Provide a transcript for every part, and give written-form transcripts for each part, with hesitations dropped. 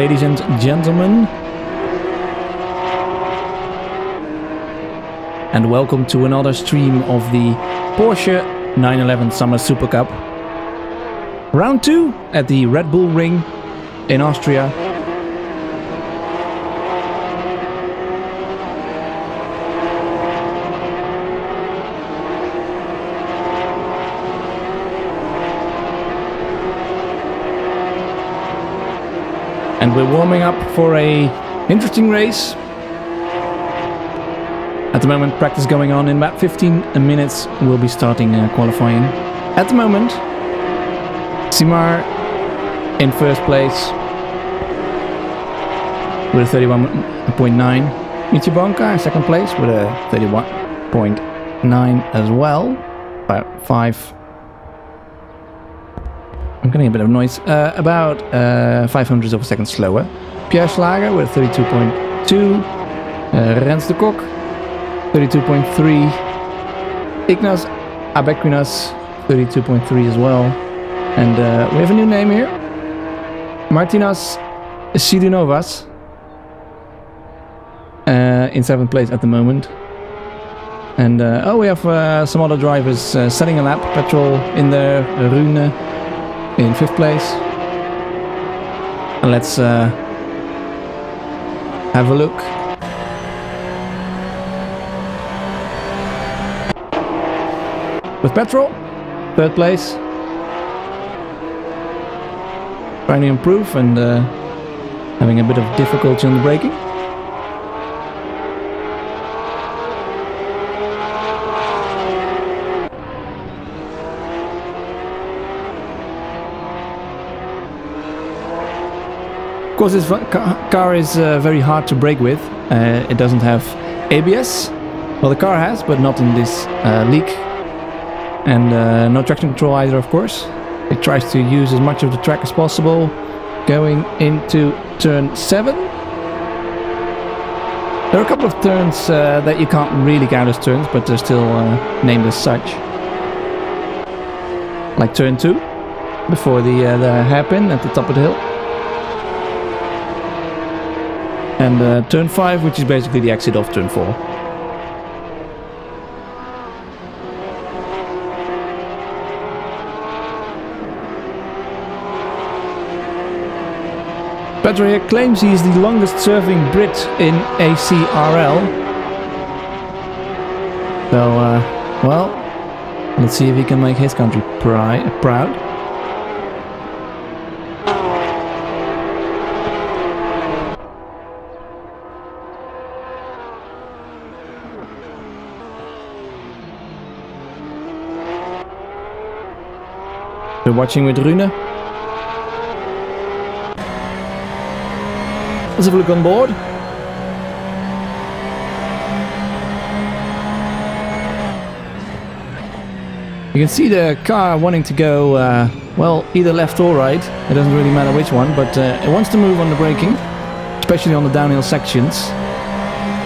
ladies and gentlemen, and welcome to another stream of the Porsche 911 Summer Super Cup. Round 2 at the Red Bull Ring in Austria. And we're warming up for a interesting race. At the moment, practice going on. In about 15 minutes, we'll be starting qualifying. At the moment, Simar in first place with a 31.9. Michibonka in second place with a 31.9 as well. About 5. I'm getting a bit of noise. About 500ths of a second slower. Pierre Schlager with 32.2. Rens de Kok 32.3. Ignas Abequinas 32.3 as well. And we have a new name here. Martinas Sidunovas in 7th place at the moment. And we have some other drivers setting a lap. Petrol in there. Rune in 5th place. And let's have a look. With Petrol, 3rd place. Trying to improve and having a bit of difficulty on the braking. Of course, this car is very hard to brake with. It doesn't have ABS. Well, the car has, but not in this league. And no traction control either, of course. It tries to use as much of the track as possible. Going into turn 7. There are a couple of turns that you can't really count as turns, but they're still named as such. Like turn 2, before the hairpin at the top of the hill. And turn 5, which is basically the exit of turn 4. Pedro here claims he is the longest serving Brit in ACRL. So, well, let's see if he can make his country proud. We're watching with Rune. Let's have a look on board. You can see the car wanting to go, well, either left or right. It doesn't really matter which one, but it wants to move on the braking, especially on the downhill sections.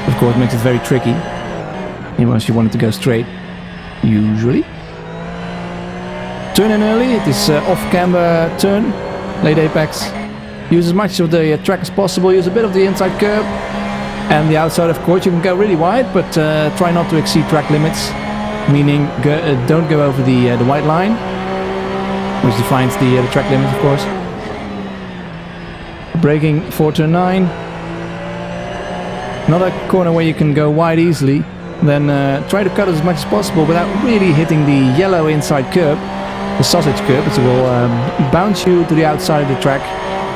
Of course, it makes it very tricky. Unless you want it to go straight, usually. Turn in early. It is off-camber turn, late apex. Use as much of the track as possible, use a bit of the inside curb and the outside, of course. You can go really wide, but try not to exceed track limits, meaning don't go over the white line, which defines the track limits, of course. Braking for turn 9. Another corner where you can go wide easily, then try to cut as much as possible without really hitting the yellow inside curb, the sausage curb, which will bounce you to the outside of the track.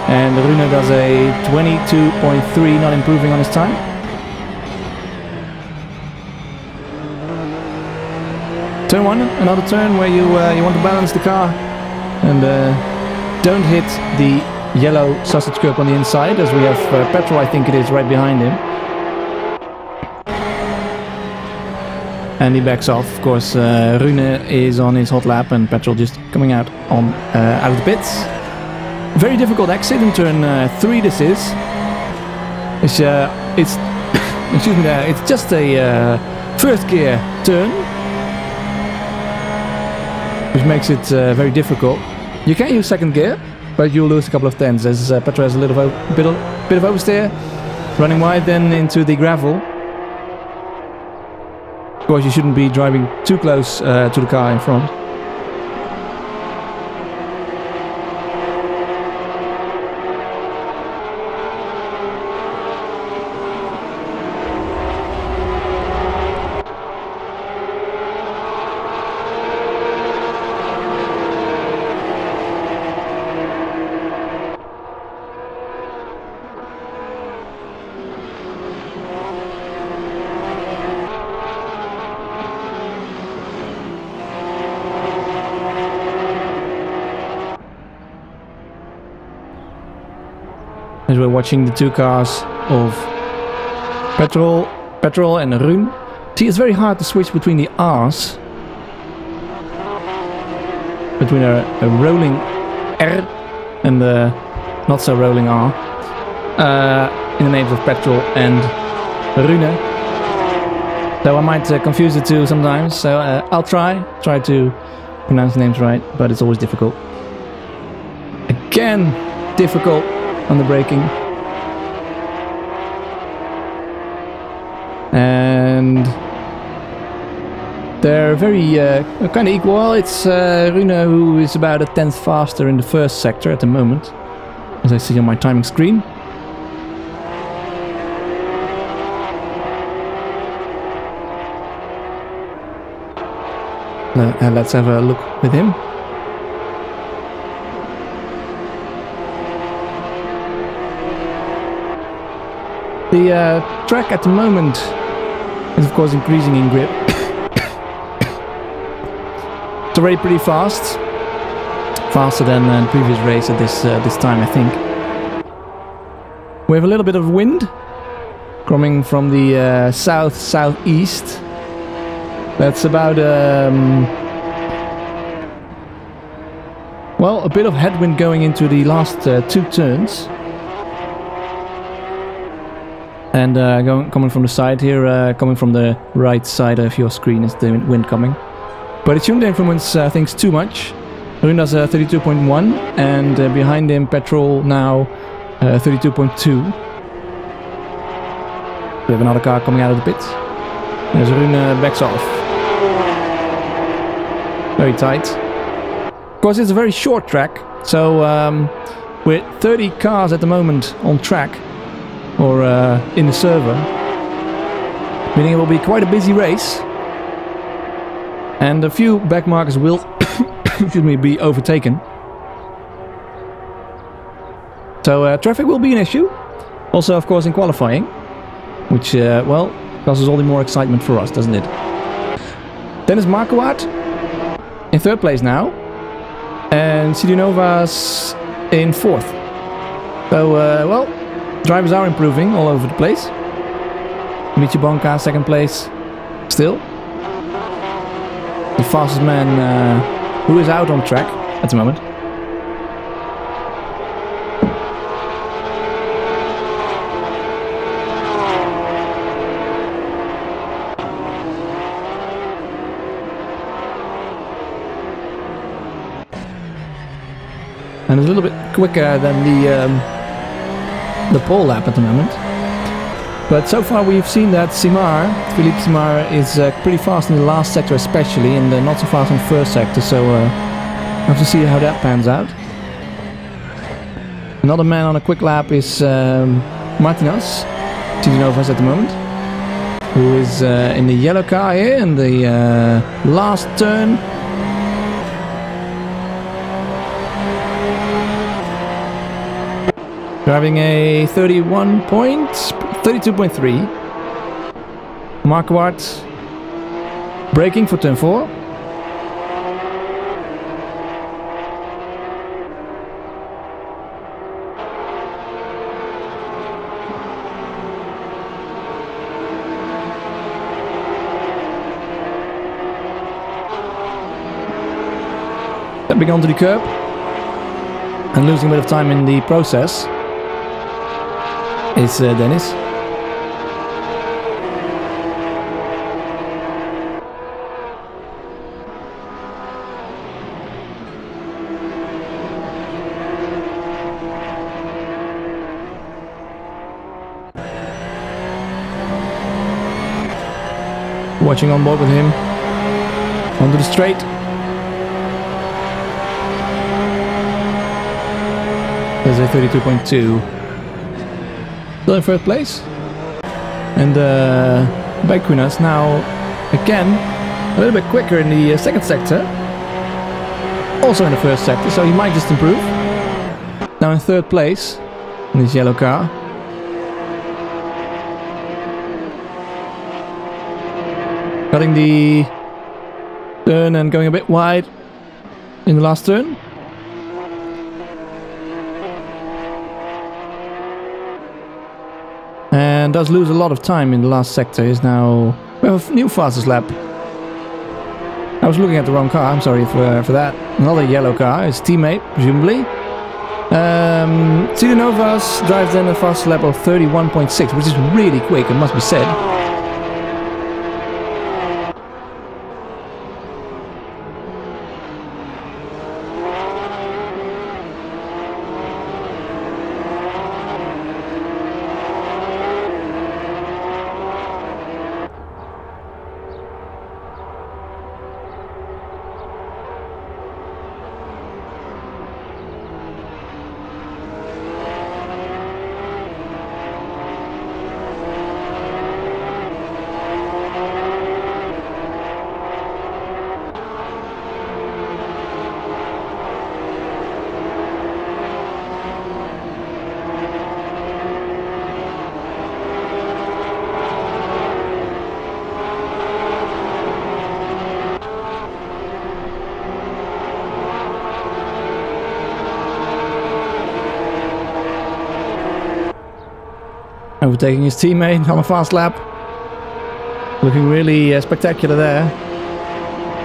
And Rune does a 22.3, not improving on his time. Turn 1, another turn where you want to balance the car and don't hit the yellow sausage curb on the inside, as we have Petrol, I think it is, right behind him. And he backs off. Of course, Rune is on his hot lap and Petrol just coming out on out of the pits. Very difficult exit in turn 3. This is. It's excuse me. It's just a first gear turn, which makes it very difficult. You can use second gear, but you'll lose a couple of tenths as Petro has a bit of oversteer, running wide then into the gravel. Of course, you shouldn't be driving too close to the car in front. As we're watching the two cars of Petrol and Rune. See, it's very hard to switch between the R's. Between a rolling R and the not so rolling R. In the names of Petrol and Rune. So I might confuse the two sometimes. So I'll try to pronounce the names right, but it's always difficult. Again, difficult on the braking. And they're very kind of equal. Well, it's Rune who is about a tenth faster in the first sector at the moment, as I see on my timing screen. Let's have a look with him. The track at the moment is of course increasing in grip. It's already pretty fast. Faster than the previous race at this time, I think. We have a little bit of wind coming from the south-southeast. That's about well, a bit of headwind going into the last two turns. And coming from the side here, coming from the right side of your screen is the wind coming. But it shouldn't influence things too much. Rune does 32.1 and behind him Petrol now 32.2. We have another car coming out of the pits. As Rune backs off. Very tight. Of course, it's a very short track, so with 30 cars at the moment on track, or in the server, meaning it will be quite a busy race, and a few back markers will excuse me, be overtaken. So traffic will be an issue, also of course in qualifying, which well, causes all the more excitement for us, doesn't it? Then is Marquardt in third place now, and Sidunova's in fourth. So well, drivers are improving all over the place. Michibonka second place still. The fastest man who is out on track at the moment. And it's a little bit quicker than the pole lap at the moment. But so far we've seen that Philippe Simard is pretty fast in the last sector especially, and not so fast in the first sector, so we'll have to see how that pans out. Another man on a quick lap is Martinez, Tidinovas at the moment, who is in the yellow car here in the last turn. Driving a 32.3. Marquardt braking for turn 4. Stepping onto the curb and losing a bit of time in the process is Dennis. Watching on board with him. Onto the straight. There's a 32.2. Still in first place. And Bakunas now again a little bit quicker in the second sector. Also in the first sector, so he might just improve. Now in third place in this yellow car. Cutting the turn and going a bit wide in the last turn. And does lose a lot of time in the last sector. Is now we have a new fastest lap. I was looking at the wrong car. I'm sorry for that. Another yellow car. His teammate, presumably. Novas drives then a fastest lap of 31.6, which is really quick. It must be said. Overtaking his teammate on a fast lap. Looking really spectacular there.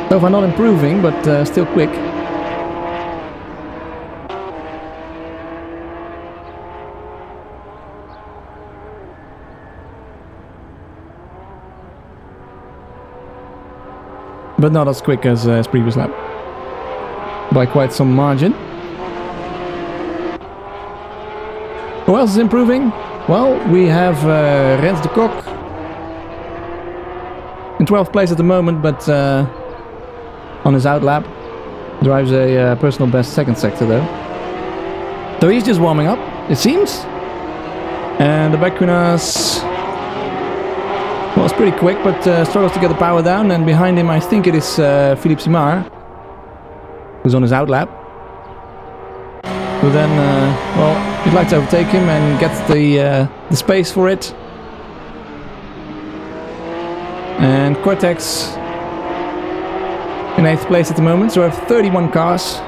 So far not improving, but still quick. But not as quick as previous lap. By quite some margin. Who else is improving? Well, we have Rens de Kok in 12th place at the moment, but on his outlap drives a personal best second sector though. So he's just warming up, it seems. And the Bakunas, well, it's pretty quick, but struggles to get the power down. And behind him, I think it is Philippe Simard, who's on his outlap. Who then, well, he'd like to overtake him and gets the space for it. And Cortex in 8th place at the moment, so we have 31 cars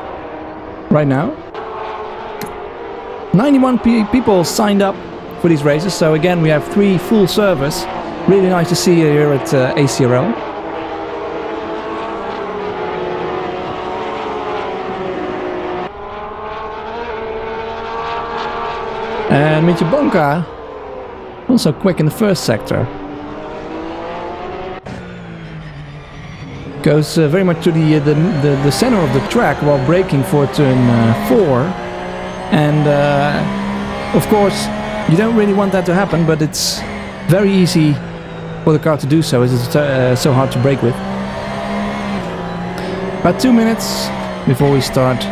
right now. 91 people signed up for these races, so again we have 3 full servers. Really nice to see you here at ACRL. And Mitje Bonka, also quick in the first sector. Goes very much to the center of the track while braking for turn 4. And of course, you don't really want that to happen, but it's very easy for the car to do so, as it's so hard to brake with. About 2 minutes before we start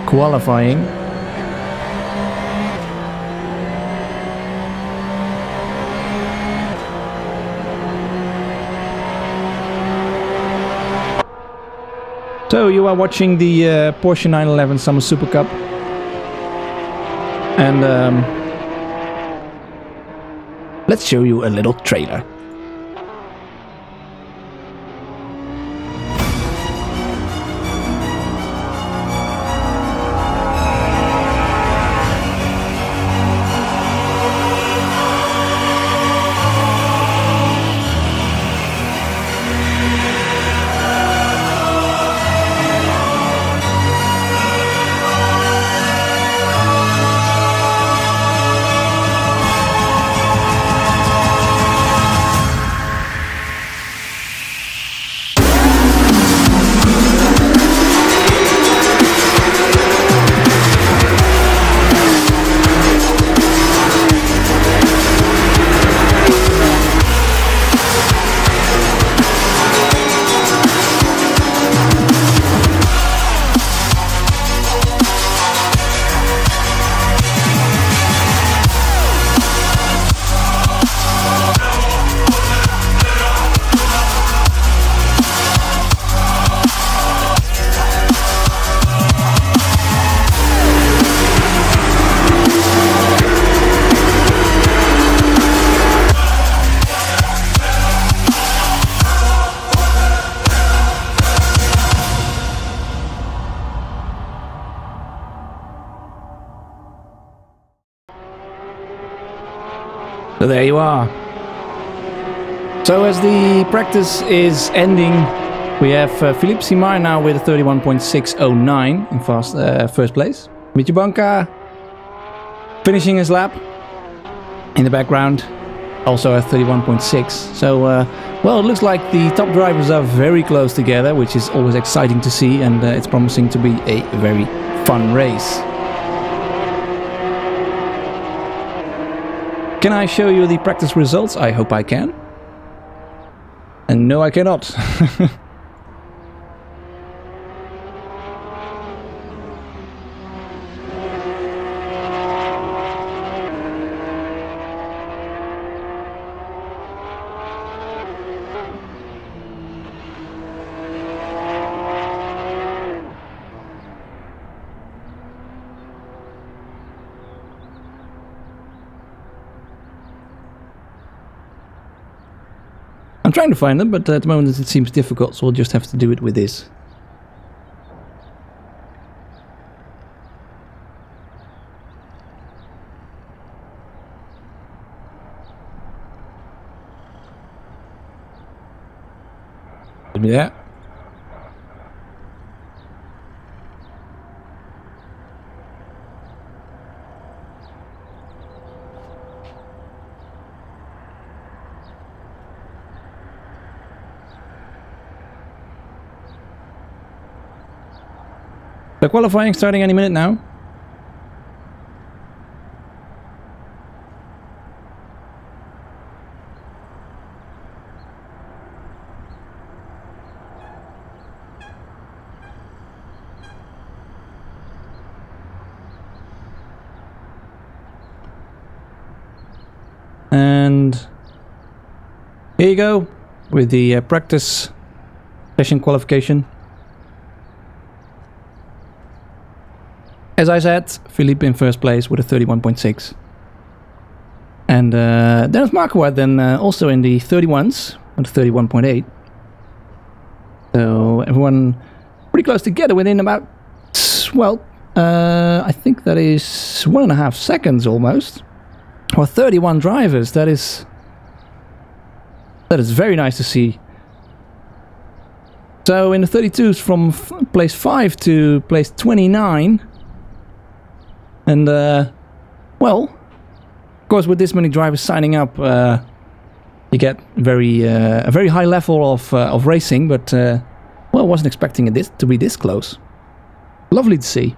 qualifying. So you are watching the Porsche 911 Summer Supercup, and let's show you a little trailer. So there you are. So as the practice is ending, we have Philippe Simard now with a 31.609 in first place. Mitja Banca finishing his lap in the background, also at 31.6. So, well, it looks like the top drivers are very close together, which is always exciting to see, and it's promising to be a very fun race. Can I show you the practice results? I hope I can. And no, I cannot. I'm trying to find them, but at the moment it seems difficult, so we'll just have to do it with this. Yeah. The qualifying starting any minute now. And here you go with the practice session qualification. As I said, Philippe in first place with a 31.6. And Dennis Marquardt then also in the 31s with a 31.8. So everyone pretty close together within about, well, I think that is 1.5 seconds almost. Or 31 drivers. That is very nice to see. So in the 32s from place 5 to place 29. And, well, of course, with this many drivers signing up, you get a very high level of racing. But, well, I wasn't expecting this to be this close. Lovely to see.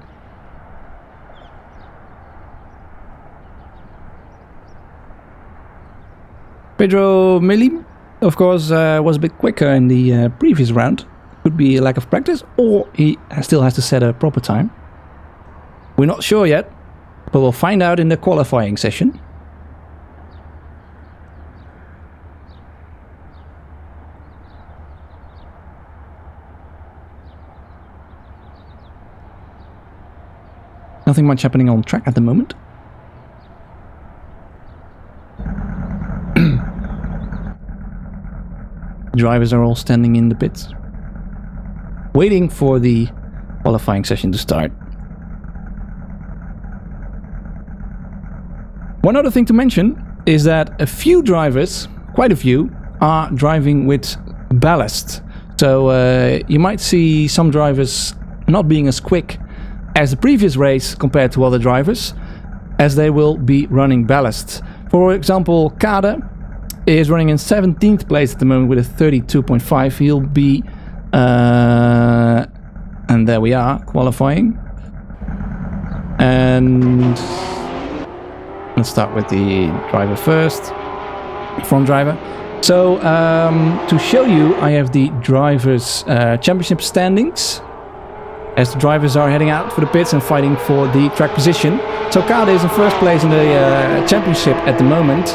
Pedro Mili, of course, was a bit quicker in the previous round. Could be a lack of practice, or he still has to set a proper time. We're not sure yet. But we'll find out in the qualifying session. Nothing much happening on track at the moment. Drivers are all standing in the pits, waiting for the qualifying session to start. One other thing to mention is that a few drivers, quite a few, are driving with ballast. So you might see some drivers not being as quick as the previous race compared to other drivers, as they will be running ballast. For example, Kade is running in 17th place at the moment with a 32.5. He'll be, and there we are, qualifying. And let's start with the driver first, front driver. So to show you, I have the drivers' championship standings as the drivers are heading out for the pits and fighting for the track position. So Kade is in first place in the championship at the moment,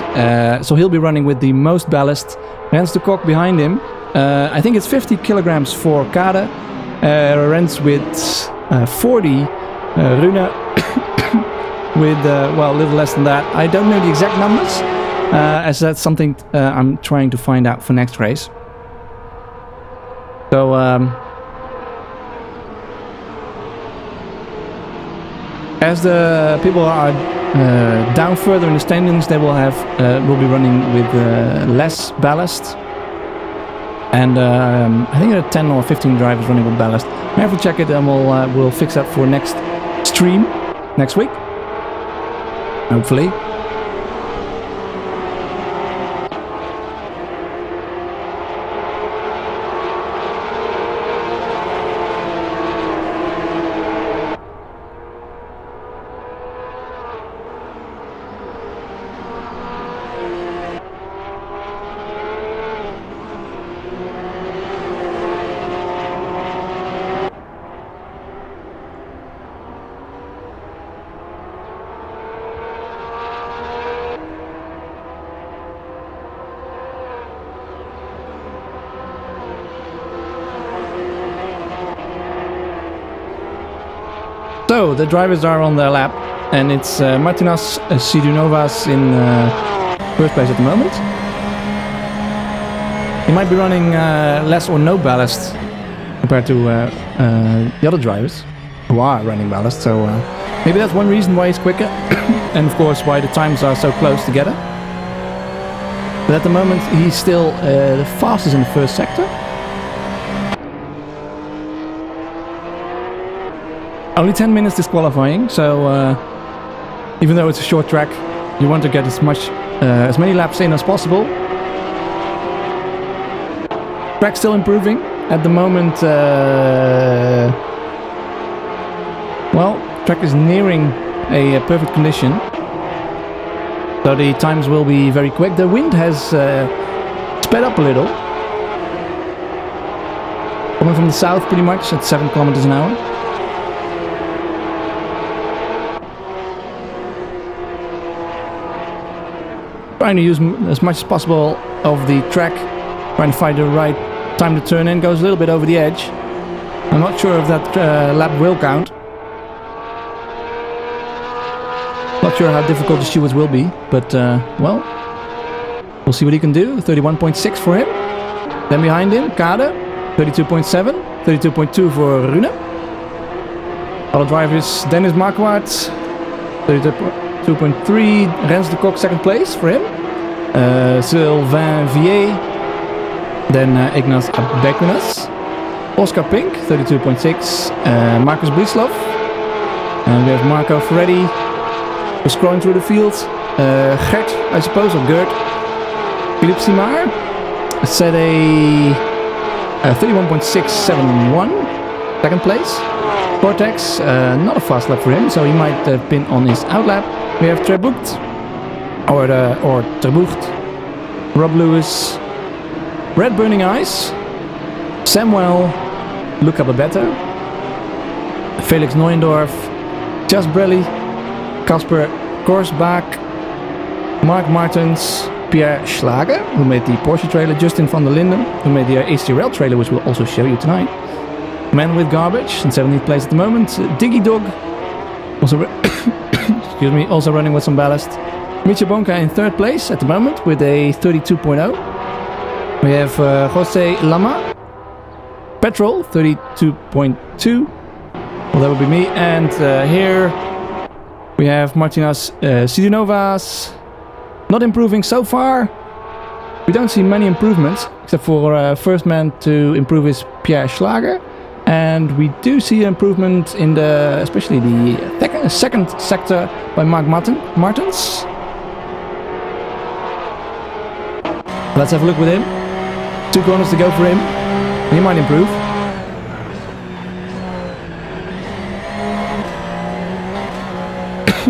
so he'll be running with the most ballast. Rens de Kok behind him. I think it's 50 kilograms for Kade. Rens with 40. Rune with, well, a little less than that. I don't know the exact numbers, as that's something I'm trying to find out for next race. So, As the people are down further in the standings, they will be running with less ballast. And I think there are 10 or 15 drivers running with ballast. I have to check it, and we'll fix that for next stream next week, hopefully. So the drivers are on their lap, and it's Martinas Sidunovas in first place at the moment. He might be running less or no ballast compared to the other drivers who are running ballast, so maybe that's one reason why he's quicker, and of course why the times are so close together. But at the moment he's still the fastest in the first sector. Only 10 minutes disqualifying, so even though it's a short track, you want to get as many laps in as possible. Track's still improving. At the moment, well, track is nearing a perfect condition, so the times will be very quick. The wind has sped up a little, coming from the south pretty much at 7 kilometers an hour. Trying to use as much as possible of the track, trying to find the right time to turn in. Goes a little bit over the edge. I'm not sure if that lap will count. Not sure how difficult the stewards will be, but well, we'll see what he can do. 31.6 for him. Then behind him, Kade, 32.7, 32.2 for Rune. Other drivers, Dennis Marquardt, 32.3, Rens de Kok, second place for him. Sylvain Vier, then Ignaz Abekunas, Oscar Pink, 32.6, Marcus Blislov, and we have Marco Ferretti scrolling through the field. Gert, I suppose, or Gert. Philippe Simard set a 31.671, second place. Cortex, not a fast lap for him, so he might have been on his outlap. We have Trebucht, or Trebucht, Rob Lewis, Red Burning Eyes, Samuel, Luca Babetta, Felix Neuendorf, Just Brelli, Kasper Korsbach, Mark Martens, Pierre Schlager, who made the Porsche trailer, Justin van der Linden, who made the ACRL trailer, which we'll also show you tonight. Man with Garbage in 17th place at the moment. Diggy Dog, also excuse me, also running with some ballast. Micha Bonka in 3rd place at the moment with a 32.0. We have Jose Lama, Petrol, 32.2. Well, that would be me. And here we have Martinas Sidunovas, not improving so far. We don't see many improvements, except for first man to improve is Pierre Schlager. And we do see improvement in especially the second sector by Mark Martens. Let's have a look with him. 2 corners to go for him. He might improve.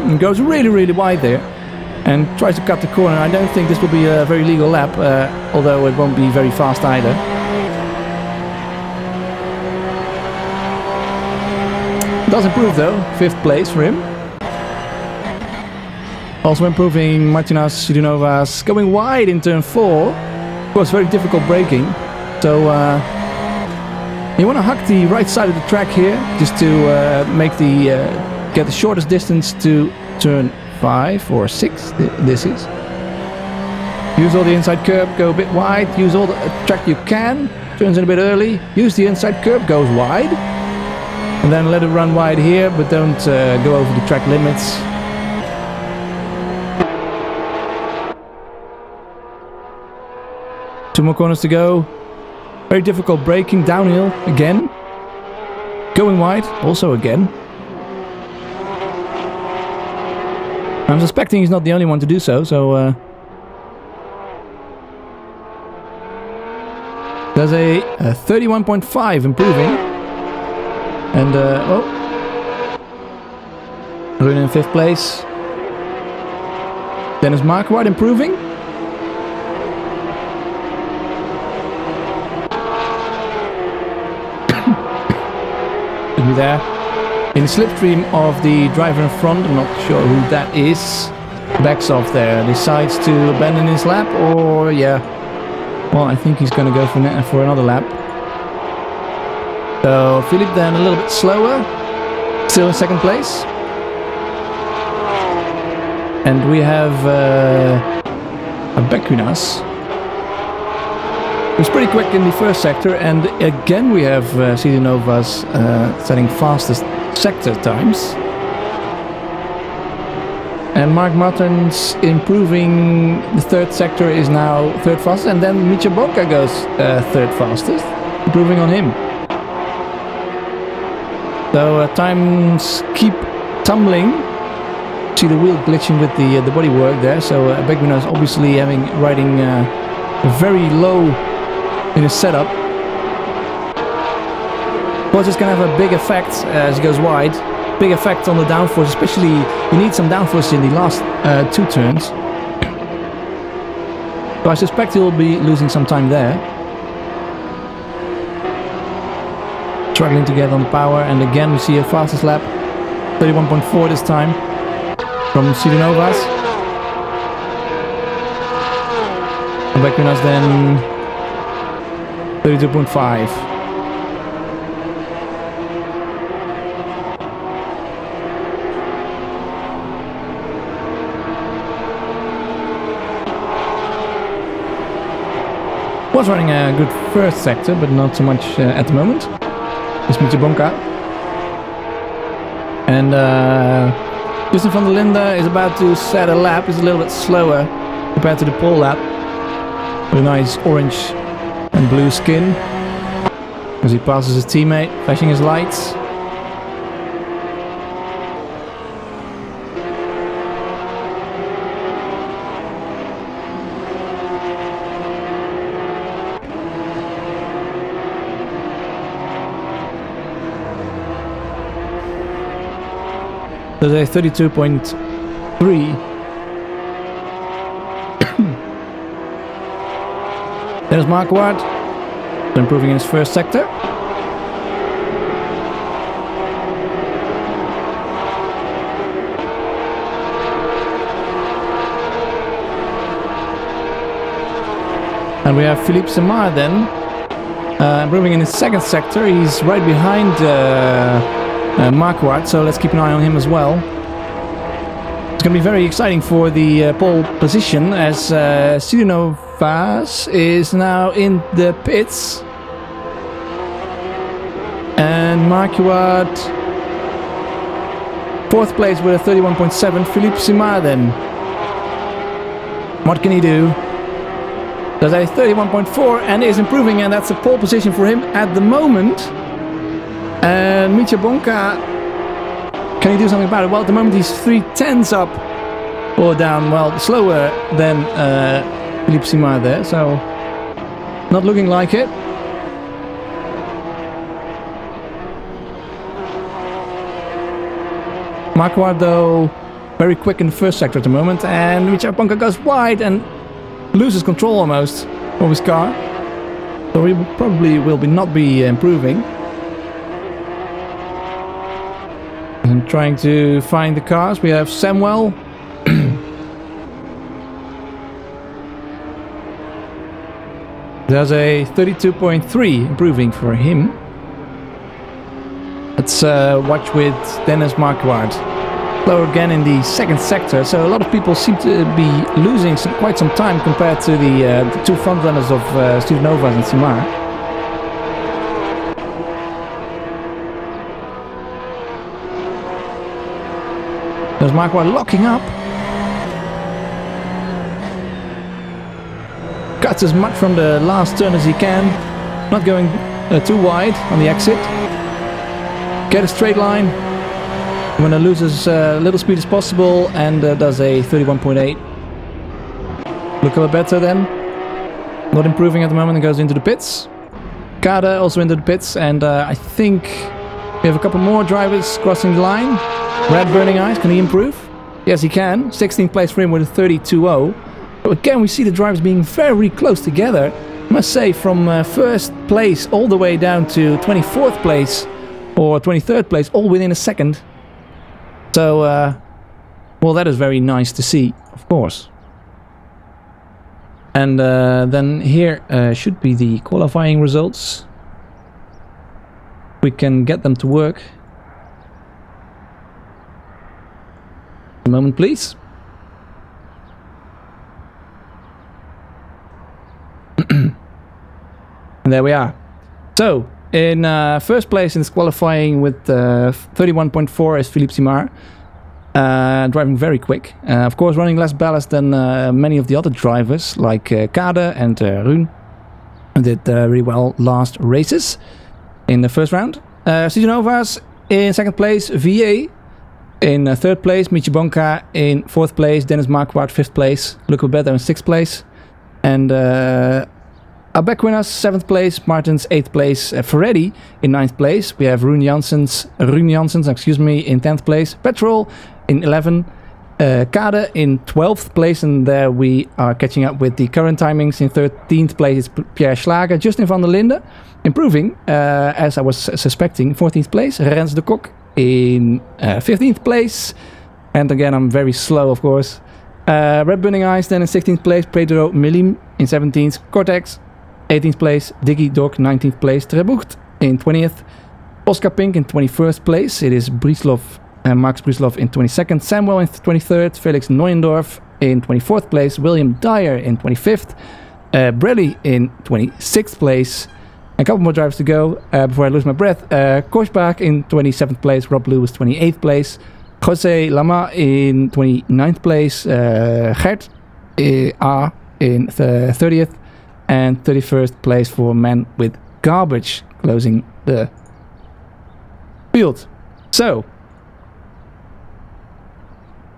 He goes really wide there and tries to cut the corner. I don't think this will be a very legal lap, although it won't be very fast either. Does improve though, 5th place for him. Also improving Martinas Sidunovas, going wide in turn 4. Of course, very difficult braking. So you want to hug the right side of the track here, just to make get the shortest distance to turn 5 or 6. This is. Use all the inside curb, go a bit wide. Use all the track you can. Turns in a bit early. Use the inside curb, goes wide. And then let it run wide here, but don't go over the track limits. Two more corners to go. Very difficult braking, downhill again. Going wide, also again. I'm suspecting he's not the only one to do so, there's a 31.5 improving. And, Rune in 5th place. Dennis Marquardt improving. There. In the slipstream of the driver in front, I'm not sure who that is. Backs off there, decides to abandon his lap, or yeah. Well, I think he's going to go for another lap. So Philippe then a little bit slower, still in 2nd place. And we have Bekunas. It was pretty quick in the 1st sector, and again we have Sidinovas setting fastest sector times. And Mark Martens improving the 3rd sector, is now 3rd fastest, and then Mitja Bonka goes 3rd fastest, improving on him. So times keep tumbling. See the wheel glitching with the bodywork there, so Bekunas obviously riding very low in his setup. Of course, it's going to have a big effect as he goes wide. Big effect on the downforce, especially you need some downforce in the last 2 turns. So I suspect he'll be losing some time there. Struggling to get on the power, and again we see a fastest lap. 31.4 this time from Sidinovas. Bekunas then 32.5. Was running a good 1st sector, but not so much at the moment. It's Mitja Bonka. And Justin van der Linde is about to set a lap. He's a little bit slower compared to the pole lap. With a nice orange and blue skin as he passes his teammate, flashing his lights. There's a 32.3. There's Marquardt, improving in his 1st sector. And we have Philippe Semar then, improving in his 2nd sector. He's right behind Marquardt, so let's keep an eye on him as well. It's going to be very exciting for the pole position, as Sidinovas is now in the pits. And Marquardt 4th place with a 31.7. Philippe Semar then. What can he do? Does a 31.4 and is improving, and that's a pole position for him at the moment. And Mitja Bonka, can he do something about it? Well, at the moment he's 3/10 up or down, well, slower than Philippe Semar there, so not looking like it. Marquardt though, very quick in the 1st sector at the moment, and Mitja Bonka goes wide and loses control almost of his car. So he probably will not be improving. And trying to find the cars, we have Samuel. There's a 32.3 improving for him. Let's watch with Dennis Marquardt. Slow again in the 2nd sector, so a lot of people seem to be losing quite some time compared to the 2 front runners of Sidinovas and Semar. There's Marquardt locking up. Cuts as much from the last turn as he can. Not going too wide on the exit. Get a straight line. I'm going to lose as little speed as possible, and does a 31.8. Look a lot better then. Not improving at the moment and goes into the pits. Kada also into the pits, and I think we have a couple more drivers crossing the line. Red Burning Eyes, can he improve? Yes, he can. 16th place for him with a 32.0. But again, we see the drivers being very close together. I must say, from first place all the way down to 24th place or 23rd place, all within a second. So, well, that is very nice to see, of course. And then here should be the qualifying results. We can get them to work. A moment, please. And there we are. So, in first place in this qualifying with 31.4 is Philippe Simard. Driving very quick. Of course, running less ballast than many of the other drivers, like Kade and Rune. Did really well last races in the first round. Sijanovas in second place, VA in third place, Michi Bonka in fourth place, Dennis Marquardt fifth place, Luca Better in sixth place, and Abequinas seventh place, Martins eighth place, Ferretti in ninth place. We have Rune Janssens, excuse me, in 10th place, Petrol in 11th, Kade in 12th place, and there we are catching up with the current timings. In 13th place is Pierre Schlager, Justin van der Linde improving, as I was suspecting. 14th place, Rens de Kok in 15th place, and again I'm very slow, of course. Red Burning Eyes then in 16th place, Pedro Milim in 17th, Cortex 18th place, Diggy Dog 19th place, Trebucht in 20th, Oscar Pink in 21st place. It is Brislov and Max Brislov in 22nd, Samuel in 23rd, Felix Neuendorf in 24th place, William Dyer in 25th, Brelly in 26th place. A couple more drivers to go before I lose my breath. Korsbach in 27th place, Rob Lewis 28th place, Jose Lama in 29th place, Gert A in 30th, and 31st place for Man with Garbage, closing the field. So,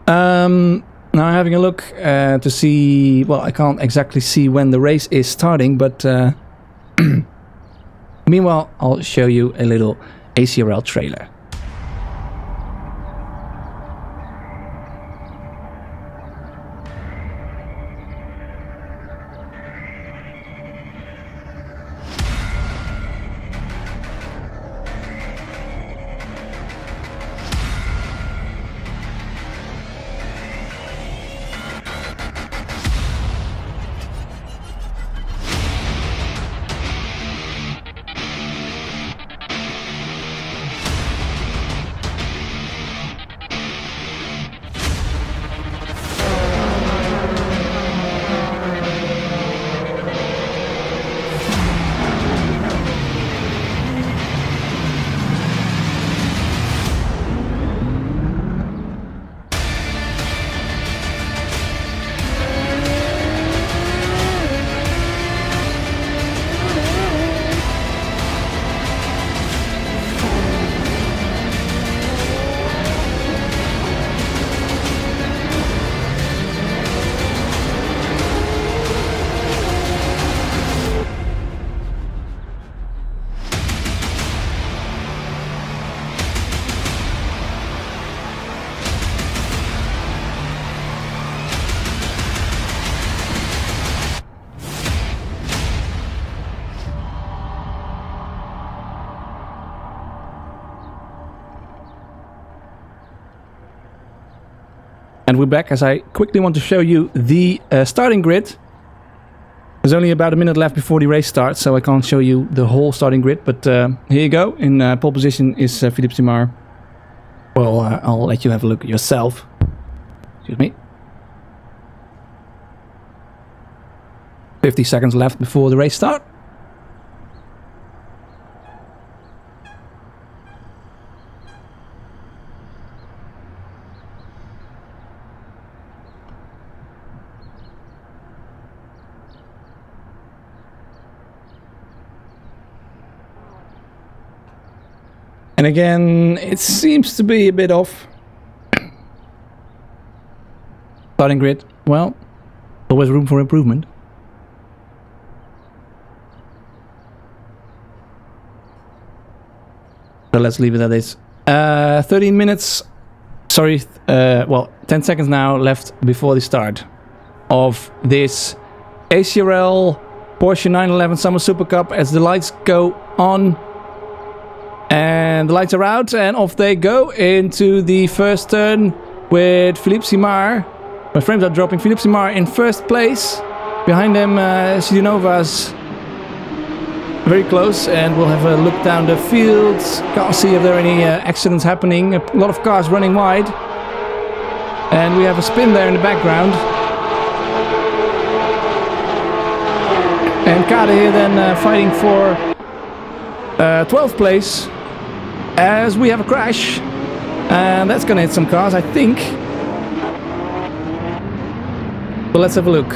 now I'm having a look to see, well, I can't exactly see when the race is starting, but meanwhile, I'll show you a little ACRL trailer. And we're back, as I quickly want to show you the starting grid. There's only about a minute left before the race starts, so I can't show you the whole starting grid. But here you go. In pole position is Philippe Simard. Well, I'll let you have a look yourself. Excuse me. 50 seconds left before the race start. And again, it seems to be a bit off. Starting grid, well, always room for improvement. So let's leave it at this. 13 minutes, sorry, well, 10 seconds now left before the start of this ACRL Porsche 911 Summer Super Cup as the lights go on. And the lights are out and off they go into the first turn with Philippe Simard. My frames are dropping. Philippe Simard in first place. Behind him, Sidinovas very close, and we'll have a look down the field. Can't see if there are any accidents happening. A lot of cars running wide. And we have a spin there in the background. And Kade here then fighting for 12th place. As we have a crash. And that's gonna hit some cars, I think. So let's have a look.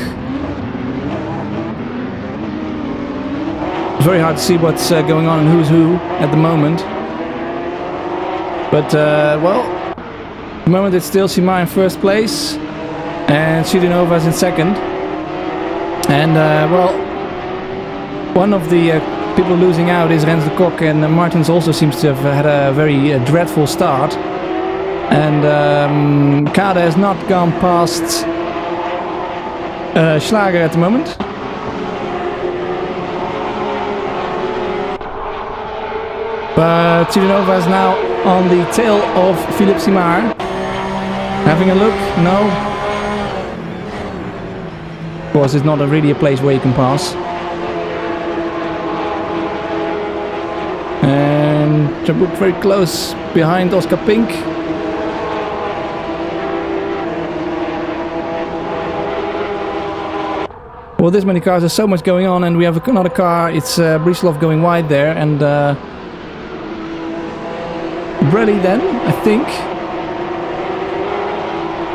It's very hard to see what's going on and who's who at the moment. But, well, at the moment it's still Simard in first place. And Sidinovas in second. And, well, one of the people losing out is Rens de Kok, and Martins also seems to have had a very dreadful start. And Kade has not gone past Schlager at the moment. But Sidinovas is now on the tail of Philippe Simard. Having a look, no. Of course, it's not really a place where you can pass. And Trabuk very close behind Oscar Pink. Well, this many cars, there's so much going on, and we have another car. It's Brislov going wide there, and Brelly then, I think,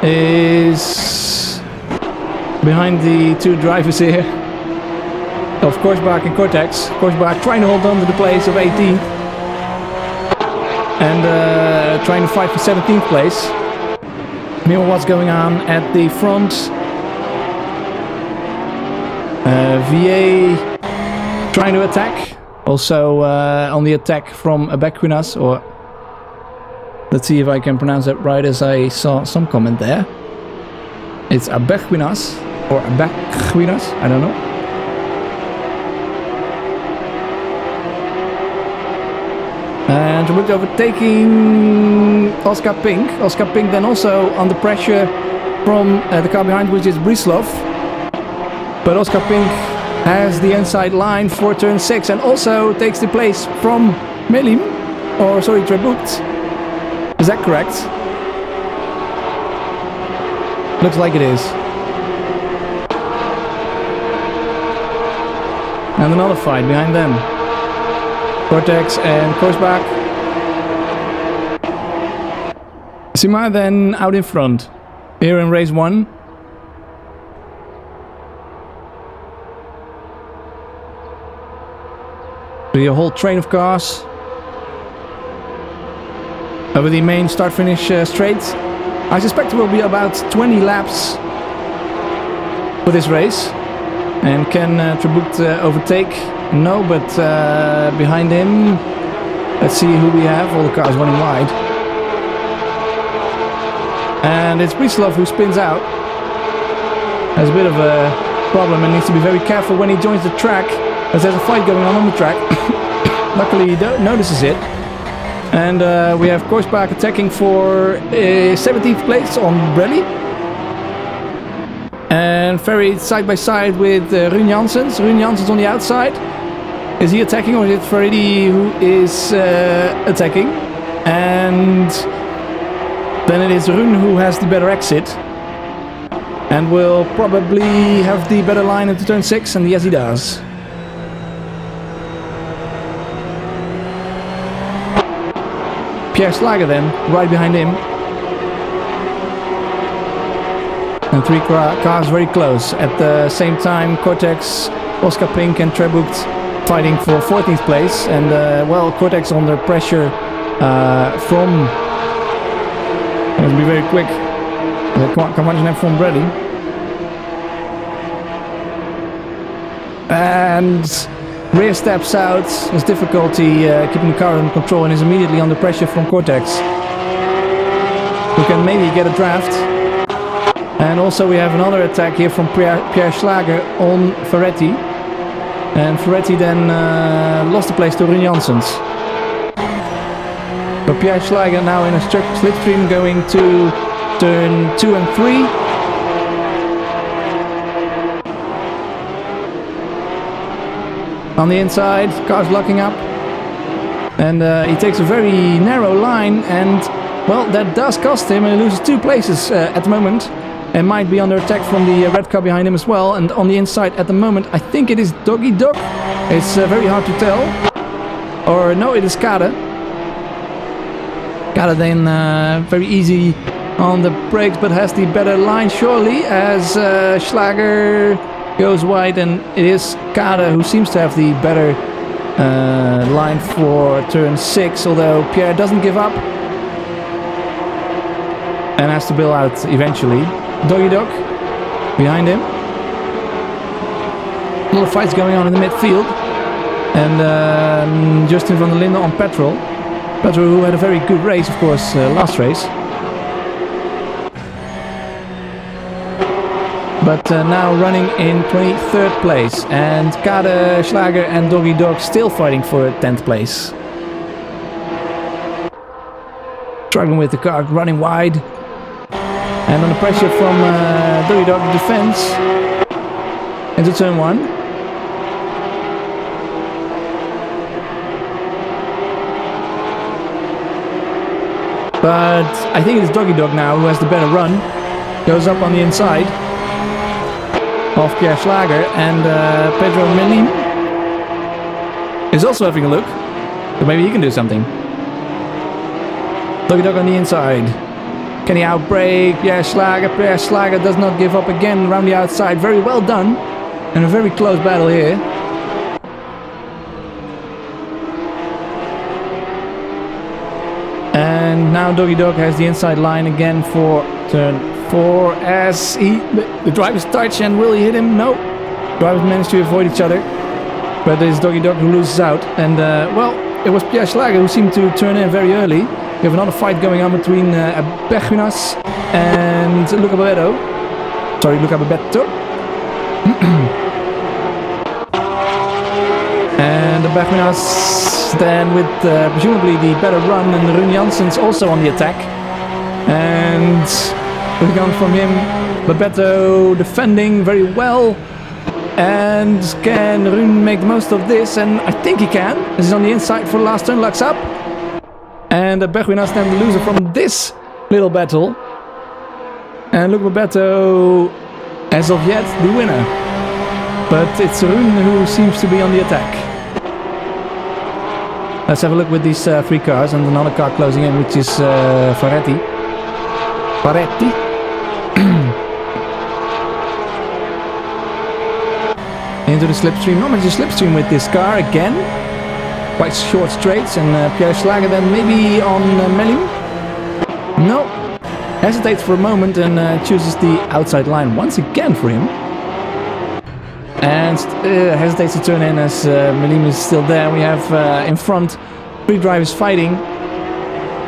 is behind the two drivers here of Korsbach and Cortex. Korsbach trying to hold on to the place of 18th and trying to fight for 17th place. Meanwhile, what's going on at the front? VA trying to attack. Also on the attack from Abequinas, or let's see if I can pronounce that right, as I saw some comment there. It's Abequinas or Abequinas, I don't know. And we're overtaking Oscar Pink. Oscar Pink then also under pressure from the car behind, which is Brislov. But Oscar Pink has the inside line for turn 6 and also takes the place from Melim, or sorry, Trebucht. Is that correct? Looks like it is. And another fight behind them. Cortex and Korsbach. Simard then out in front. Here in race 1. The whole train of cars over the main start-finish straight. I suspect it will be about 20 laps for this race. And can Trebucht overtake? No, but behind him, let's see who we have. All the cars running wide. And it's Brislov who spins out. Has a bit of a problem and needs to be very careful when he joins the track, as there's a fight going on the track. Luckily he notices it. And we have Korsbach attacking for 17th place on Brelly. And Ferry side by side with Rune Janssens. Rune Janssens on the outside. Is he attacking, or is it Ferry who is attacking? And then it is Rune who has the better exit. And will probably have the better line into turn 6, and yes he does. Pierre Schlager then, right behind him. And 3 cars very close. At the same time, Cortex, Oscar Pink and Trebucht fighting for 14th place. And well, Cortex under pressure from... Let's be very quick. Kan watchen even from Brady. And rear steps out, has difficulty keeping the car under control and is immediately under pressure from Cortex, who can maybe get a draft. And also we have another attack here from Pierre Schlager on Ferretti. And Ferretti then lost the place to Rune Janssens. But Pierre Schlager now in a slipstream going to turn 2 and 3. On the inside, car's locking up. And he takes a very narrow line and, well, that does cost him and he loses 2 places at the moment. And might be under attack from the red car behind him as well. And on the inside at the moment, I think it is Doggy Dog. It's very hard to tell. Or no, it is Kade. Kade then very easy on the brakes, but has the better line surely as Schlager goes wide, and it is Kade who seems to have the better line for turn 6, although Pierre doesn't give up and has to bail out eventually. Doggy Dog behind him. A lot of fights going on in the midfield. And Justin van der Linden on Petrol. Petrol who had a very good race, of course, last race. But now running in 23rd place. And Kade, Schlager and Doggy Dog still fighting for 10th place. Struggling with the car, running wide. And under pressure from Doggy Dog defense into turn 1. But I think it's Doggy Dog now who has the better run. Goes up on the inside of Pierre Schlager, and Pedro Melim is also having a look. So maybe he can do something. Doggy Dog on the inside. Can he outbrake Pierre Schlager? Pierre Schlager does not give up again around the outside. Very well done. And a very close battle here. And now Doggy Dog has the inside line again for turn 4 as the drivers touch, and will he hit him? No. Drivers manage to avoid each other. But it's Doggy Dog who loses out. And well, it was Pierre Schlager who seemed to turn in very early. We have another fight going on between Bergunas and Luca Babetto. Sorry, Luca Babetto. And the Bergunas then with presumably the better run, and Rune Janssens also on the attack. And looking on from him, Babetto defending very well. And can Rune make the most of this? And I think he can. This is on the inside for the last turn, locks up. And Bergunas then the loser from this little battle. And Luca Babetto, as of yet, the winner. But it's Rune who seems to be on the attack. Let's have a look with these 3 cars, and another car closing in, which is Ferretti. Into the slipstream. Not much a slipstream with this car again. Quite short straights, and Pierre Schlager then maybe on Melim. No. Hesitates for a moment and chooses the outside line once again for him. And hesitates to turn in as Melim is still there. We have in front 3 drivers fighting.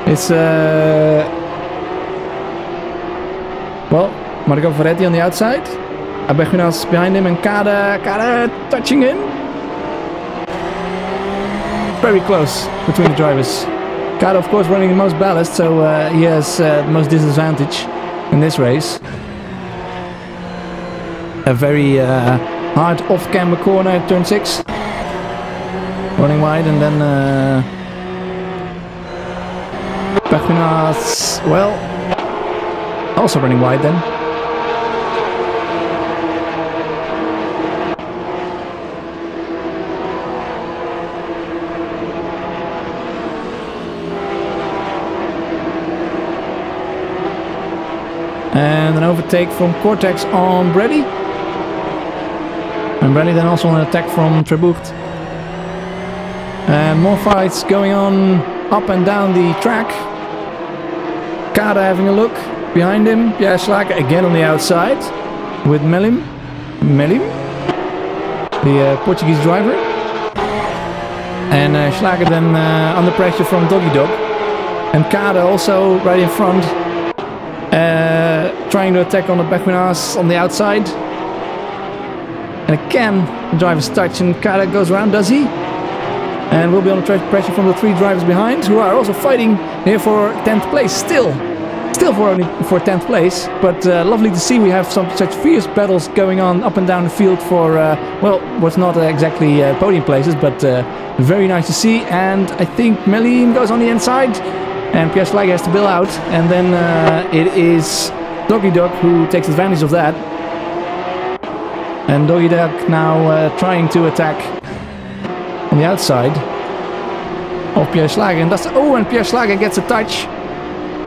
It's well, Marco Ferretti on the outside. Bergunas behind him, and Kade touching him. Very close between the drivers. Kade, of course, running the most ballast, so he has the most disadvantage in this race. A very hard off-camber corner at turn 6. Running wide, and then Bergunas, well, also running wide then. And an overtake from Cortex on Brady. And Brady then also an attack from Trebourt. And more fights going on up and down the track. Kada having a look. Behind him, Pierre Schlager again on the outside with Melim, the Portuguese driver. And Schlager then under pressure from Doggy Dog. And Kada also right in front, trying to attack on the Bequenas on the outside. And again, the driver's touch, and Kada goes around, does he? And will be under pressure from the 3 drivers behind, who are also fighting here for 10th place still for 10th place. But lovely to see we have such fierce battles going on up and down the field for, well, what's not exactly podium places, but very nice to see. And I think Melim goes on the inside, and Pierre Schlager has to bail out. And then it is Doggy Dog who takes advantage of that. And Doggy Dog now trying to attack on the outside of Pierre Schlager. And and Pierre Schlager gets a touch.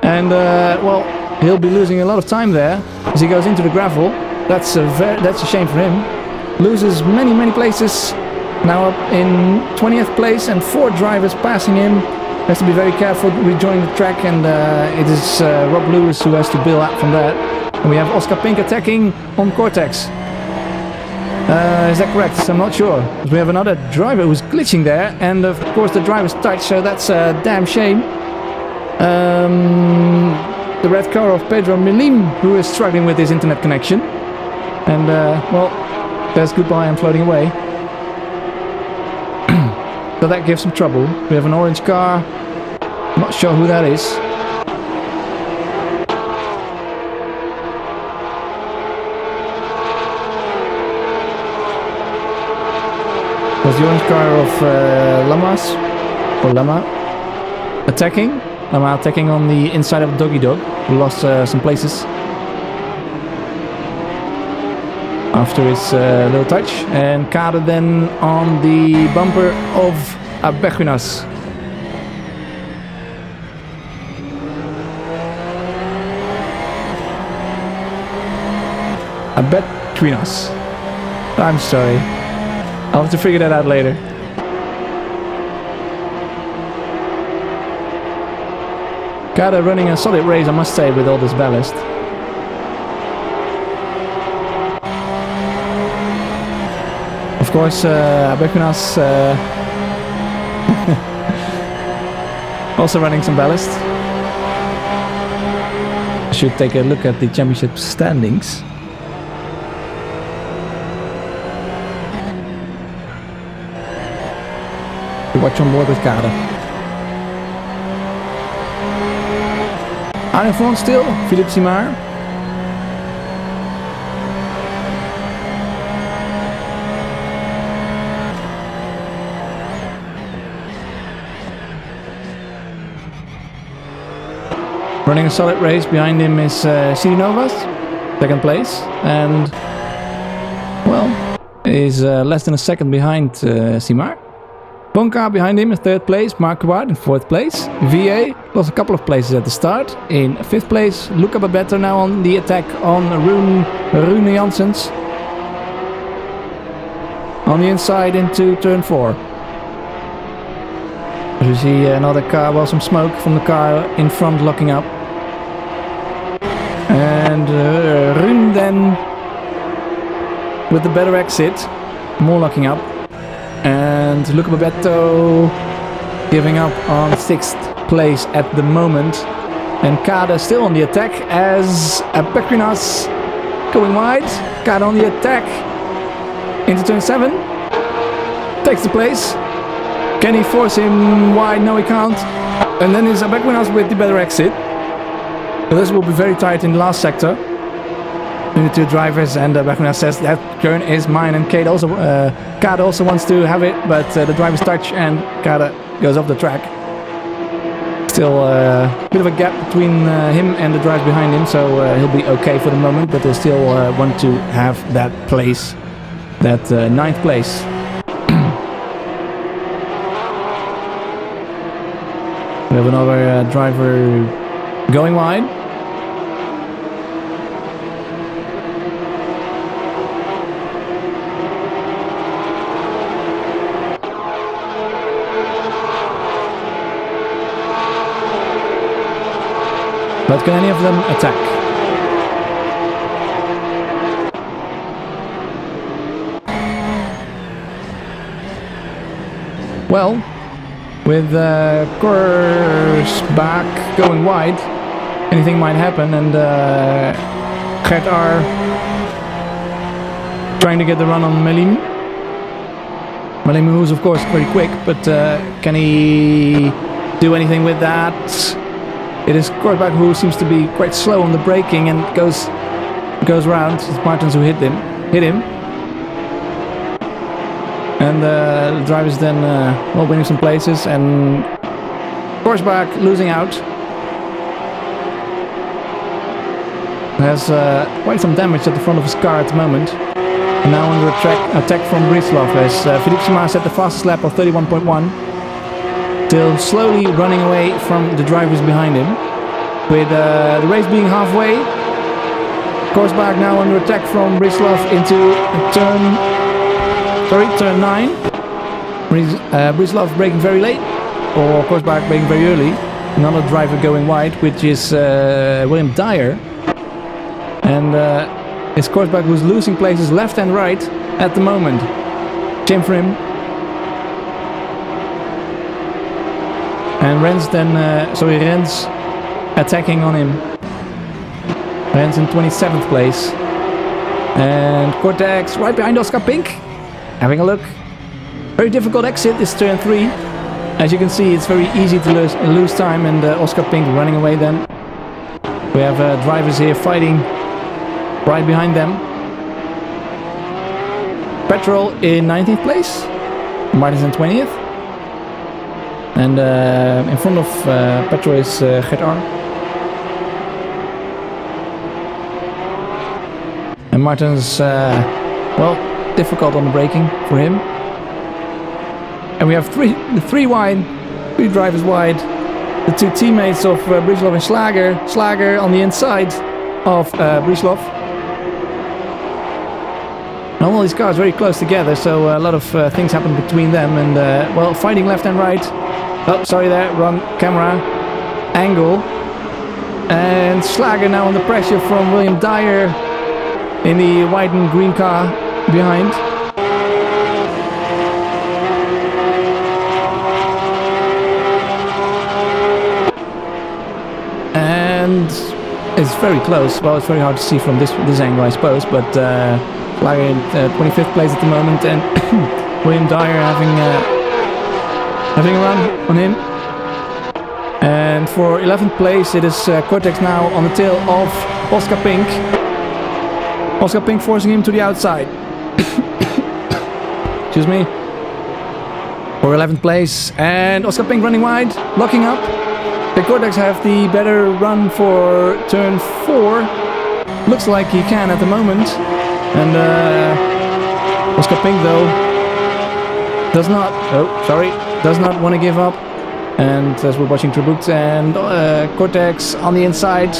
And well, he'll be losing a lot of time there as he goes into the gravel. That's a shame for him. Loses many places. Now up in 20th place and 4 drivers passing him. Has to be very careful rejoining the track, and it is Rob Lewis who has to bail out from that. And we have Oscar Pink attacking on Cortex. Is that correct? I'm not sure. We have another driver who's glitching there, and of course the driver's touch, so that's a damn shame. The red car of Pedro Melim, who is struggling with his internet connection. And well, there's goodbye and floating away. So that gives some trouble. We have an orange car. I'm not sure who that is. Was the orange car of Lama attacking? Lama attacking on the inside of Doggy Dog, who lost some places after his little touch. And Kade then on the bumper of Abequinas. Abequinas. I'm sorry. I'll have to figure that out later. Kade running a solid race, I must say, with all this ballast. Of course, Abequinas also running some ballast. I should take a look at the championship standings. Watch on board with Kade. Out in front still, Philippe Simard. Running a solid race. Behind him is Sirinovas, second place, and well, is less than a second behind Simard. Bonka behind him in third place, Mark Ward in fourth place. VA lost a couple of places at the start. In fifth place, Luca Babetto now on the attack on Rune Janssens. On the inside into turn 4. As you see another car, well, some smoke from the car in front locking up. And Rune then with the better exit, more locking up. And Luca Babetto giving up on 6th place at the moment. And Kade still on the attack as Abequinas going wide. Kade on the attack into turn 7. Takes the place. Can he force him wide? No, he can't. And then is Abequinas with the better exit. So this will be very tight in the last sector. The 2 drivers, and Abequinas says that turn is mine, and Kade also wants to have it, but the driver's touch and Kade goes off the track. Still a bit of a gap between him and the drivers behind him, so he'll be okay for the moment, but they'll still want to have that place, that 9th place. We have another driver going wide. But can any of them attack? Well, with course back going wide, anything might happen, and Gert R trying to get the run on Melim. Melim, who's of course very quick, but can he do anything with that? It is Korsback who seems to be quite slow on the braking and goes round. It's Martens who hit him. And the drivers then well, winning some places, and Korsback losing out. Has quite some damage at the front of his car at the moment. And now under attack from Brislov as Philippe Simard set the fastest lap of 31.1. Still slowly running away from the drivers behind him. With the race being halfway. Korsback now under attack from Brislov into turn 9. Brislov braking very late, or Korsback braking very early. Another driver going wide, which is William Dyer. And it's Korsback who's losing places left and right at the moment. Shame for him. And Rens then, Rens attacking on him. Rens in 27th place. And Cortex right behind Oscar Pink. Having a look. Very difficult exit, this turn 3. As you can see, it's very easy to lose time, and Oscar Pink running away then. We have drivers here fighting right behind them. Petrol in 19th place. Martens in 20th. And in front of Petrol is Gert R. And Martens, well, difficult on the braking for him. And we have three drivers wide. The two teammates of Brislov and Slager. Slager on the inside of Brislov. Now all these cars very close together, so a lot of things happen between them, and well, fighting left and right. Oh, sorry there, wrong camera angle. And Slager now under pressure from William Dyer in the white and green car behind. And it's very close. Well, it's very hard to see from this angle, I suppose, but Slager in 25th place at the moment, and William Dyer having a run on him. And for 11th place it is Cortex now on the tail of Oscar Pink. Oscar Pink forcing him to the outside. Excuse me. For 11th place, and Oscar Pink running wide, locking up. The Cortex have the better run for turn 4. Looks like he can at the moment. And Oscar Pink though does not want to give up. And as we're watching Tribute and Cortex on the inside.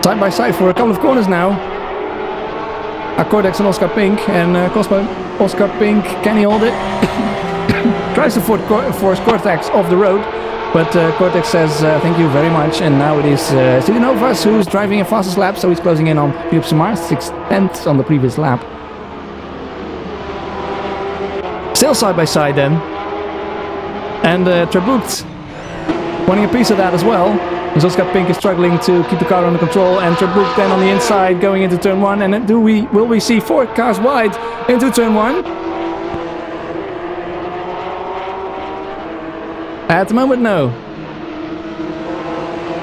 Side by side for a couple of corners now. Cortex and Oscar Pink, and Oscar Pink, can he hold it? Tries to force Cortex off the road, but Cortex says thank you very much, and now it is Silinovas who's driving a fastest lap, so he's closing in on Philippe Simard, 6/10 on the previous lap. Still side by side then, and Tribute wanting a piece of that as well. As Oscar Pink is struggling to keep the car under control, and Tribute then on the inside going into turn 1, and will we see 4 cars wide into turn 1? At the moment, no.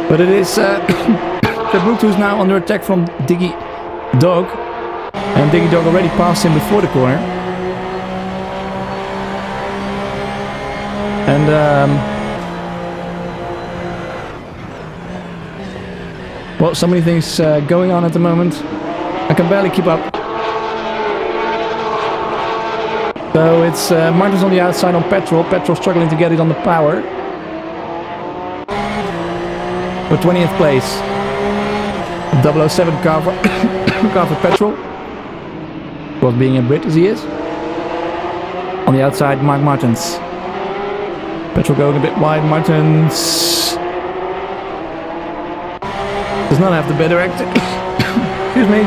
But it is Tribute who's now under attack from Diggy Dog, and Diggy Dog already passed him before the corner. And well, so many things going on at the moment. I can barely keep up. So it's Martens on the outside on Petrol. Petrol struggling to get it on the power. For 20th place. 007 car for, car for petrol. Was being a Brit as he is. On the outside, Mark Martens. Petrol going a bit wide. Martens does not have the better act. Excuse me.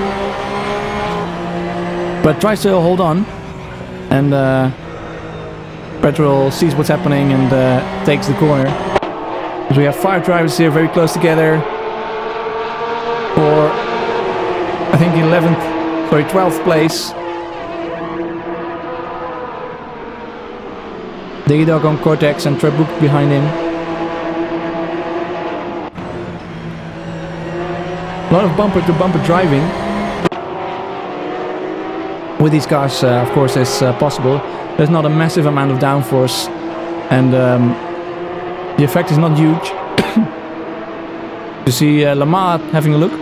But tries to hold on. And Petrol sees what's happening and takes the corner. So we have 5 drivers here very close together. For I think 12th place. Diggy Dog on Cortex and Trebuk behind him. A lot of bumper to bumper driving with these cars, of course, is possible. There's not a massive amount of downforce, and the effect is not huge. You see Lamar having a look.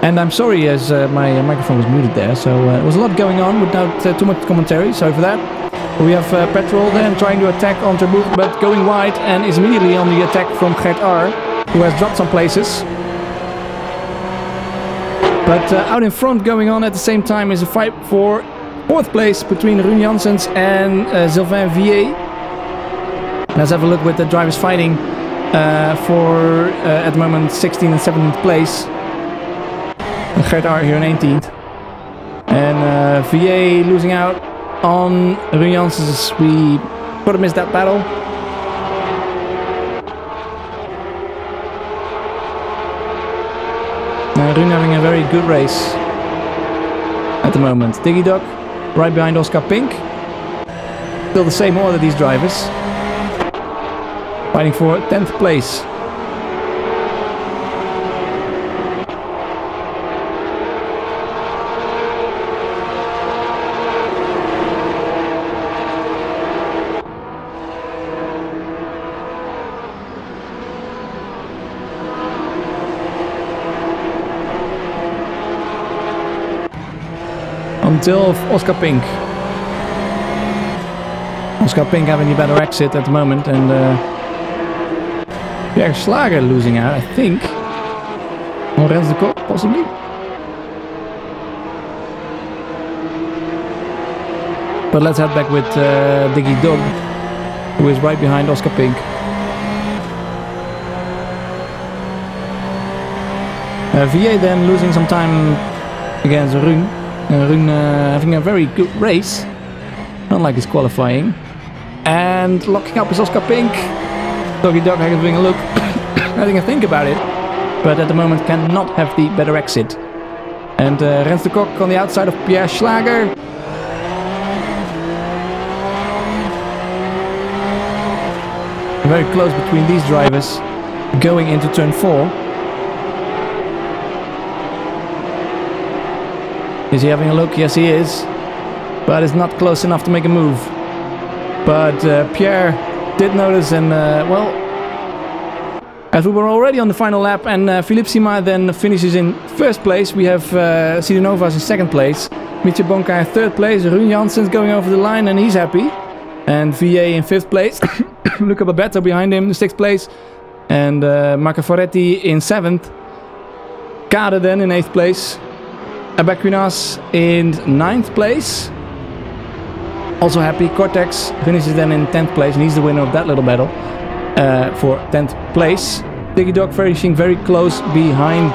And I'm sorry as my microphone was muted there, so there was a lot going on without too much commentary, sorry for that. We have Petrol then trying to attack on Terboek, but going wide and is immediately on the attack from Gert R, who has dropped some places. But out in front going on at the same time is a fight for 4th place between Rune Janssens and Sylvain Vier. Let's have a look with the drivers fighting for at the moment 16th and 17th place. Gert R here in 18th. And Vier losing out on Rune Janssens. We could have missed that battle. Rune having a very good race at the moment. Diggy Dog right behind Oscar Pink. Still the same order, these drivers. Fighting for 10th place. Until Oscar Pink. Oscar Pink having a better exit at the moment, and Pierre Schlager losing out, I think. On Rens de Kok, possibly. But let's head back with Diggy Dog, who is right behind Oscar Pink. VA then losing some time against Rune. Rune having a very good race, unlike his qualifying. And locking up is Oscar Pink. Doggy Dog having a look, having a think about it, but at the moment cannot have the better exit. And Rens de Kok on the outside of Pierre Schlager. Very close between these drivers going into turn 4. Is he having a look? Yes, he is. But it's not close enough to make a move. But Pierre did notice, and well, as we were already on the final lap, and Philippe Sima then finishes in 1st place. We have Cide Novas in 2nd place. Mitja Bonka in 3rd place. Rune Janssens going over the line, and he's happy. And VA in 5th place. Luca Babetto behind him in 6th place. And Marco Foretti in 7th. Kade then in 8th place. Abaquinas in 9th place. Also happy. Cortex finishes then in 10th place, and he's the winner of that little battle for 10th place. Diggy Dog finishing very close behind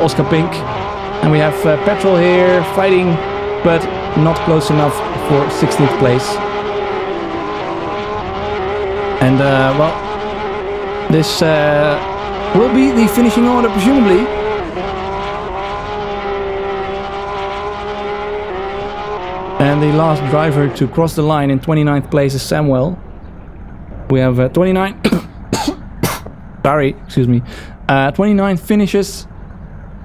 Oscar Pink. And we have Petrol here fighting, but not close enough for 16th place. And well, this will be the finishing order presumably. And the last driver to cross the line in 29th place is Samuel. We have 29 sorry, excuse me, 29 finishes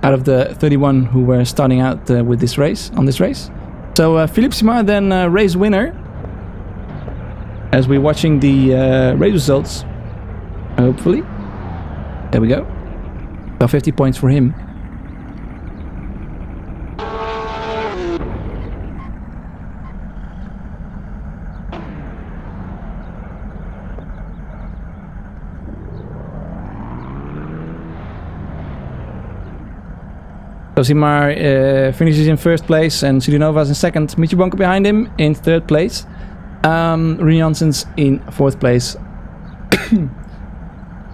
out of the 31 who were starting out with this race, on this race. So Philippe Sima then race winner, as we're watching the race results, hopefully. There we go. So 50 points for him. Josimar finishes in 1st place, and Cide Novas in 2nd. Mitja Bonka behind him in 3rd place. Rune Janssens in 4th place.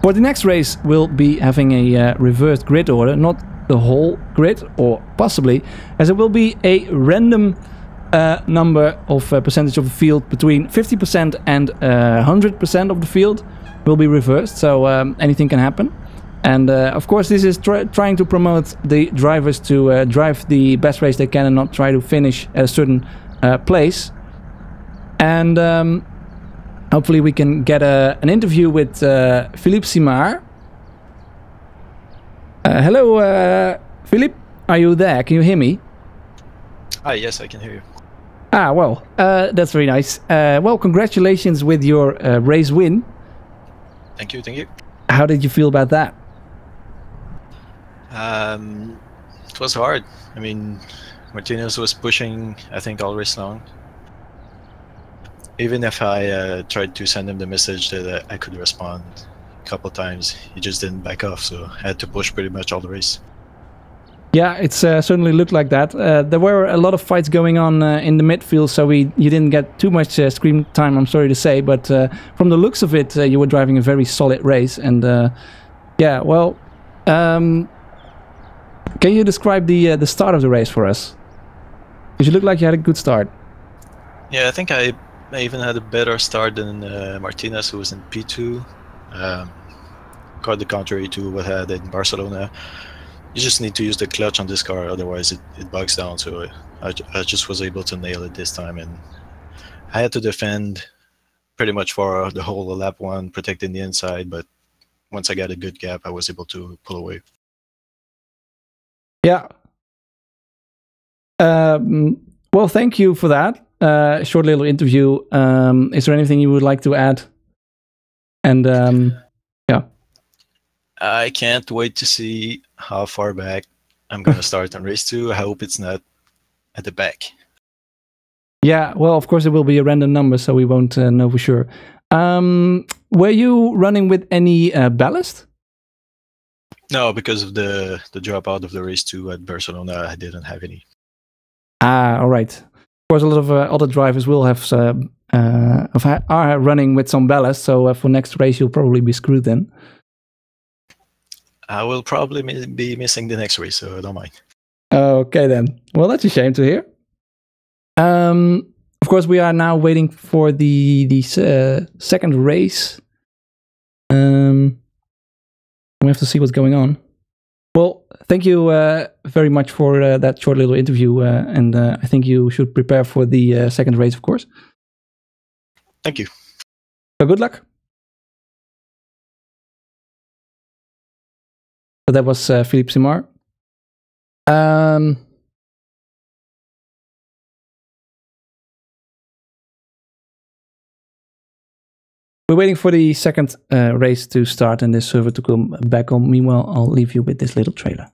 For the next race, we'll be having a reversed grid order, not the whole grid, or possibly, as it will be a random number of percentage of the field between 50% and 100% of the field will be reversed, so anything can happen. And of course this is trying to promote the drivers to drive the best race they can and not try to finish at a certain place. And hopefully we can get an interview with Philippe Simard. Hello Philippe, are you there? Can you hear me? Hi, yes, I can hear you. Ah, well, that's very nice. Well, congratulations with your race win. Thank you, thank you. How did you feel about that? It was hard. I mean, Martinez was pushing, I think, all race long. Even if I tried to send him the message that I could respond a couple times, he just didn't back off, so I had to push pretty much all the race. Yeah, it's certainly looked like that. There were a lot of fights going on in the midfield, so you didn't get too much screen time, I'm sorry to say, but from the looks of it, you were driving a very solid race. And yeah, well, can you describe the start of the race for us? Because you look like you had a good start. Yeah, I think I even had a better start than Martinez, who was in P2. Quite the contrary to what I had in Barcelona. You just need to use the clutch on this car, otherwise it bogs down. So I just was able to nail it this time, and I had to defend pretty much for the whole lap one, protecting the inside, but once I got a good gap, I was able to pull away. Yeah. Well, thank you for that. Short little interview. Is there anything you would like to add? And yeah. I can't wait to see how far back I'm going to start on race 2. I hope it's not at the back. Yeah, well, of course it will be a random number, so we won't know for sure. Were you running with any ballast? No, because of the dropout of the race 2 at Barcelona, I didn't have any. Ah, all right. Of course, a lot of other drivers will have are running with some ballast, so for next race you'll probably be screwed then. I will probably be missing the next race, so I don't mind. Okay then. Well, that's a shame to hear. Of course, we are now waiting for the second race. We have to see what's going on. Well, thank you very much for that short little interview, and I think you should prepare for the second race, of course. Thank you. So good luck. So that was Philippe Simard. We're waiting for the second race to start and this server to come back on. Meanwhile, I'll leave you with this little trailer.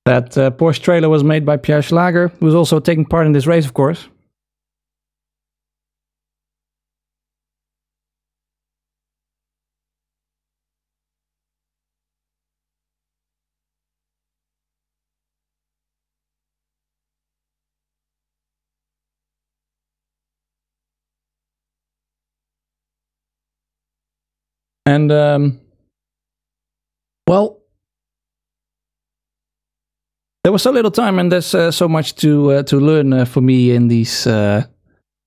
That Porsche trailer was made by Pierre Schlager, who was also taking part in this race, of course. And, well, there was so little time, and there's so much to learn for me in these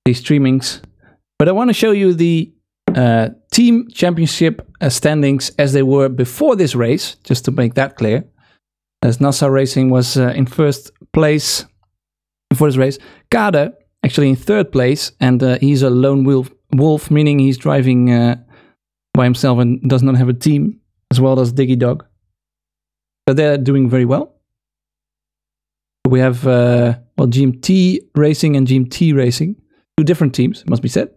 streamings. But I want to show you the team championship standings as they were before this race, just to make that clear. As Nassau Racing was in first place for this race. Kade actually in 3rd place, and he's a lone wolf, meaning he's driving by himself and does not have a team, as well as Diggy Dog. So they're doing very well. We have well, GMT Racing and GMT Racing, 2 different teams, must be said.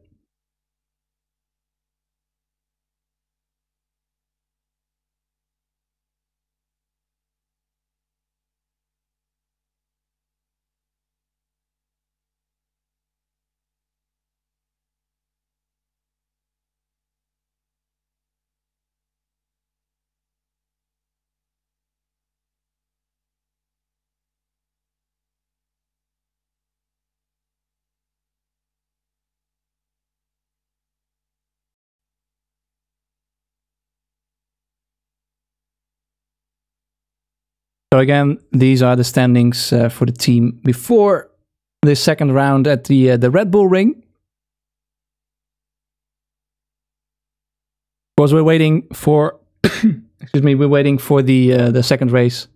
So again, these are the standings for the team before the second round at the Red Bull Ring. Of course, we're waiting for excuse me, we're waiting for the second race.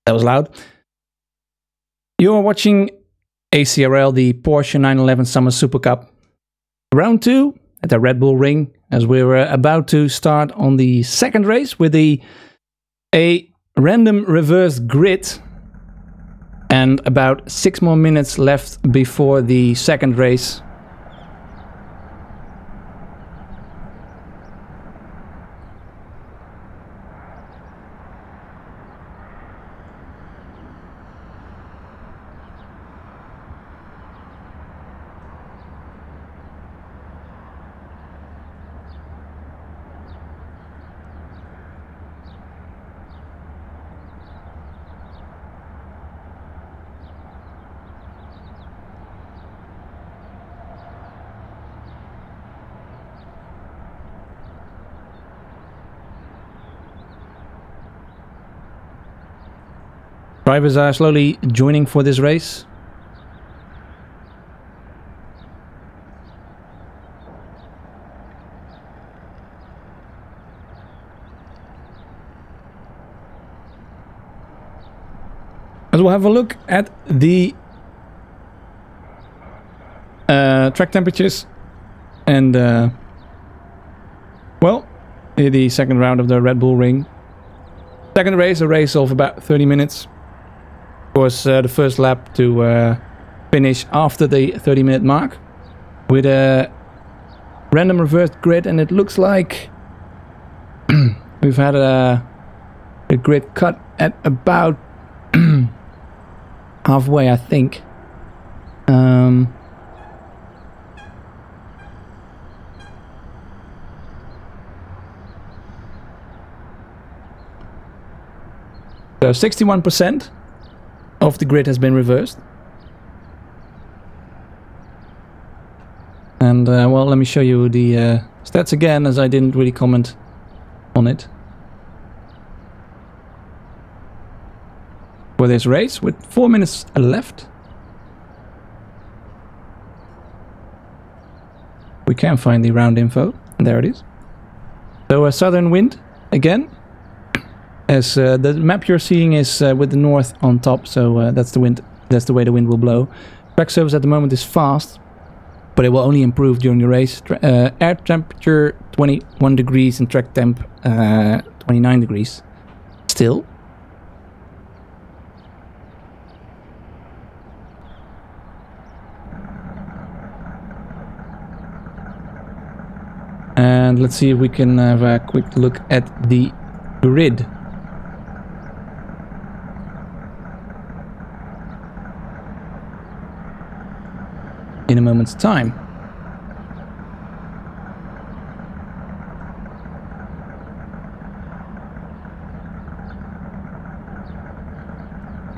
That was loud. You're watching ACRL, the Porsche 911 Summer Super Cup. Round 2 at the Red Bull Ring, as we're about to start on the second race with a random reverse grid. And about 6 more minutes left before the second race. Drivers are slowly joining for this race. As we'll have a look at the track temperatures and well, the second round of the Red Bull Ring. Second race, a race of about 30 minutes. Of course, the first lap to finish after the 30-minute mark with a random reversed grid, and it looks like we've had a grid cut at about halfway, I think. So 61% of the grid has been reversed. And well, let me show you the stats again, as I didn't really comment on it for this race, with 4 minutes left. We can find the round info, and there it is. So a southern wind again, as the map you're seeing is with the north on top, so that's the wind. That's the way the wind will blow. Track surface at the moment is fast, but it will only improve during the race. Air temperature 21 degrees and track temp 29 degrees still. And let's see if we can have a quick look at the grid. In a moment's time.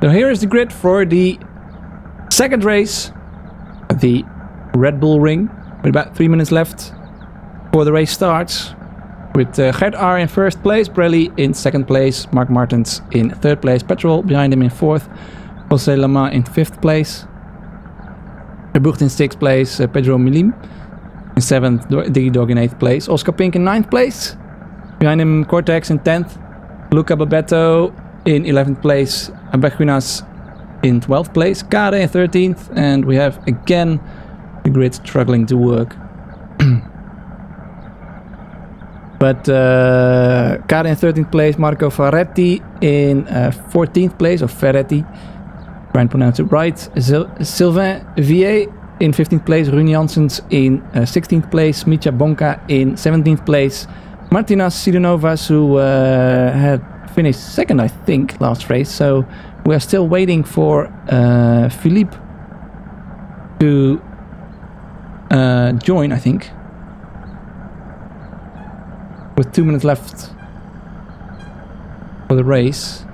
So here is the grid for the second race at the Red Bull Ring, with about 3 minutes left before the race starts, with Gert R in first place, Pirelli in second place, Mark Martens in third place, Petrol behind him in fourth, José Lama in fifth place, Verbucht in 6th place, Pedro Milim in 7th, Diggy Dog in 8th place, Oscar Pink in 9th place, behind him Cortex in 10th, Luca Babetto in 11th place, Abejunas in 12th place, Kade in 13th, and we have again the grid struggling to work. But Kade in 13th place, Marco Ferretti in 14th place, or Ferretti, try and pronounce it right. Sylvain Vier in 15th place, Rune Janssens in 16th place, Mitja Bonka in 17th place, Martinas Sidonovas, who had finished second, I think, last race. So we are still waiting for Philippe to join, I think, with 2 minutes left for the race.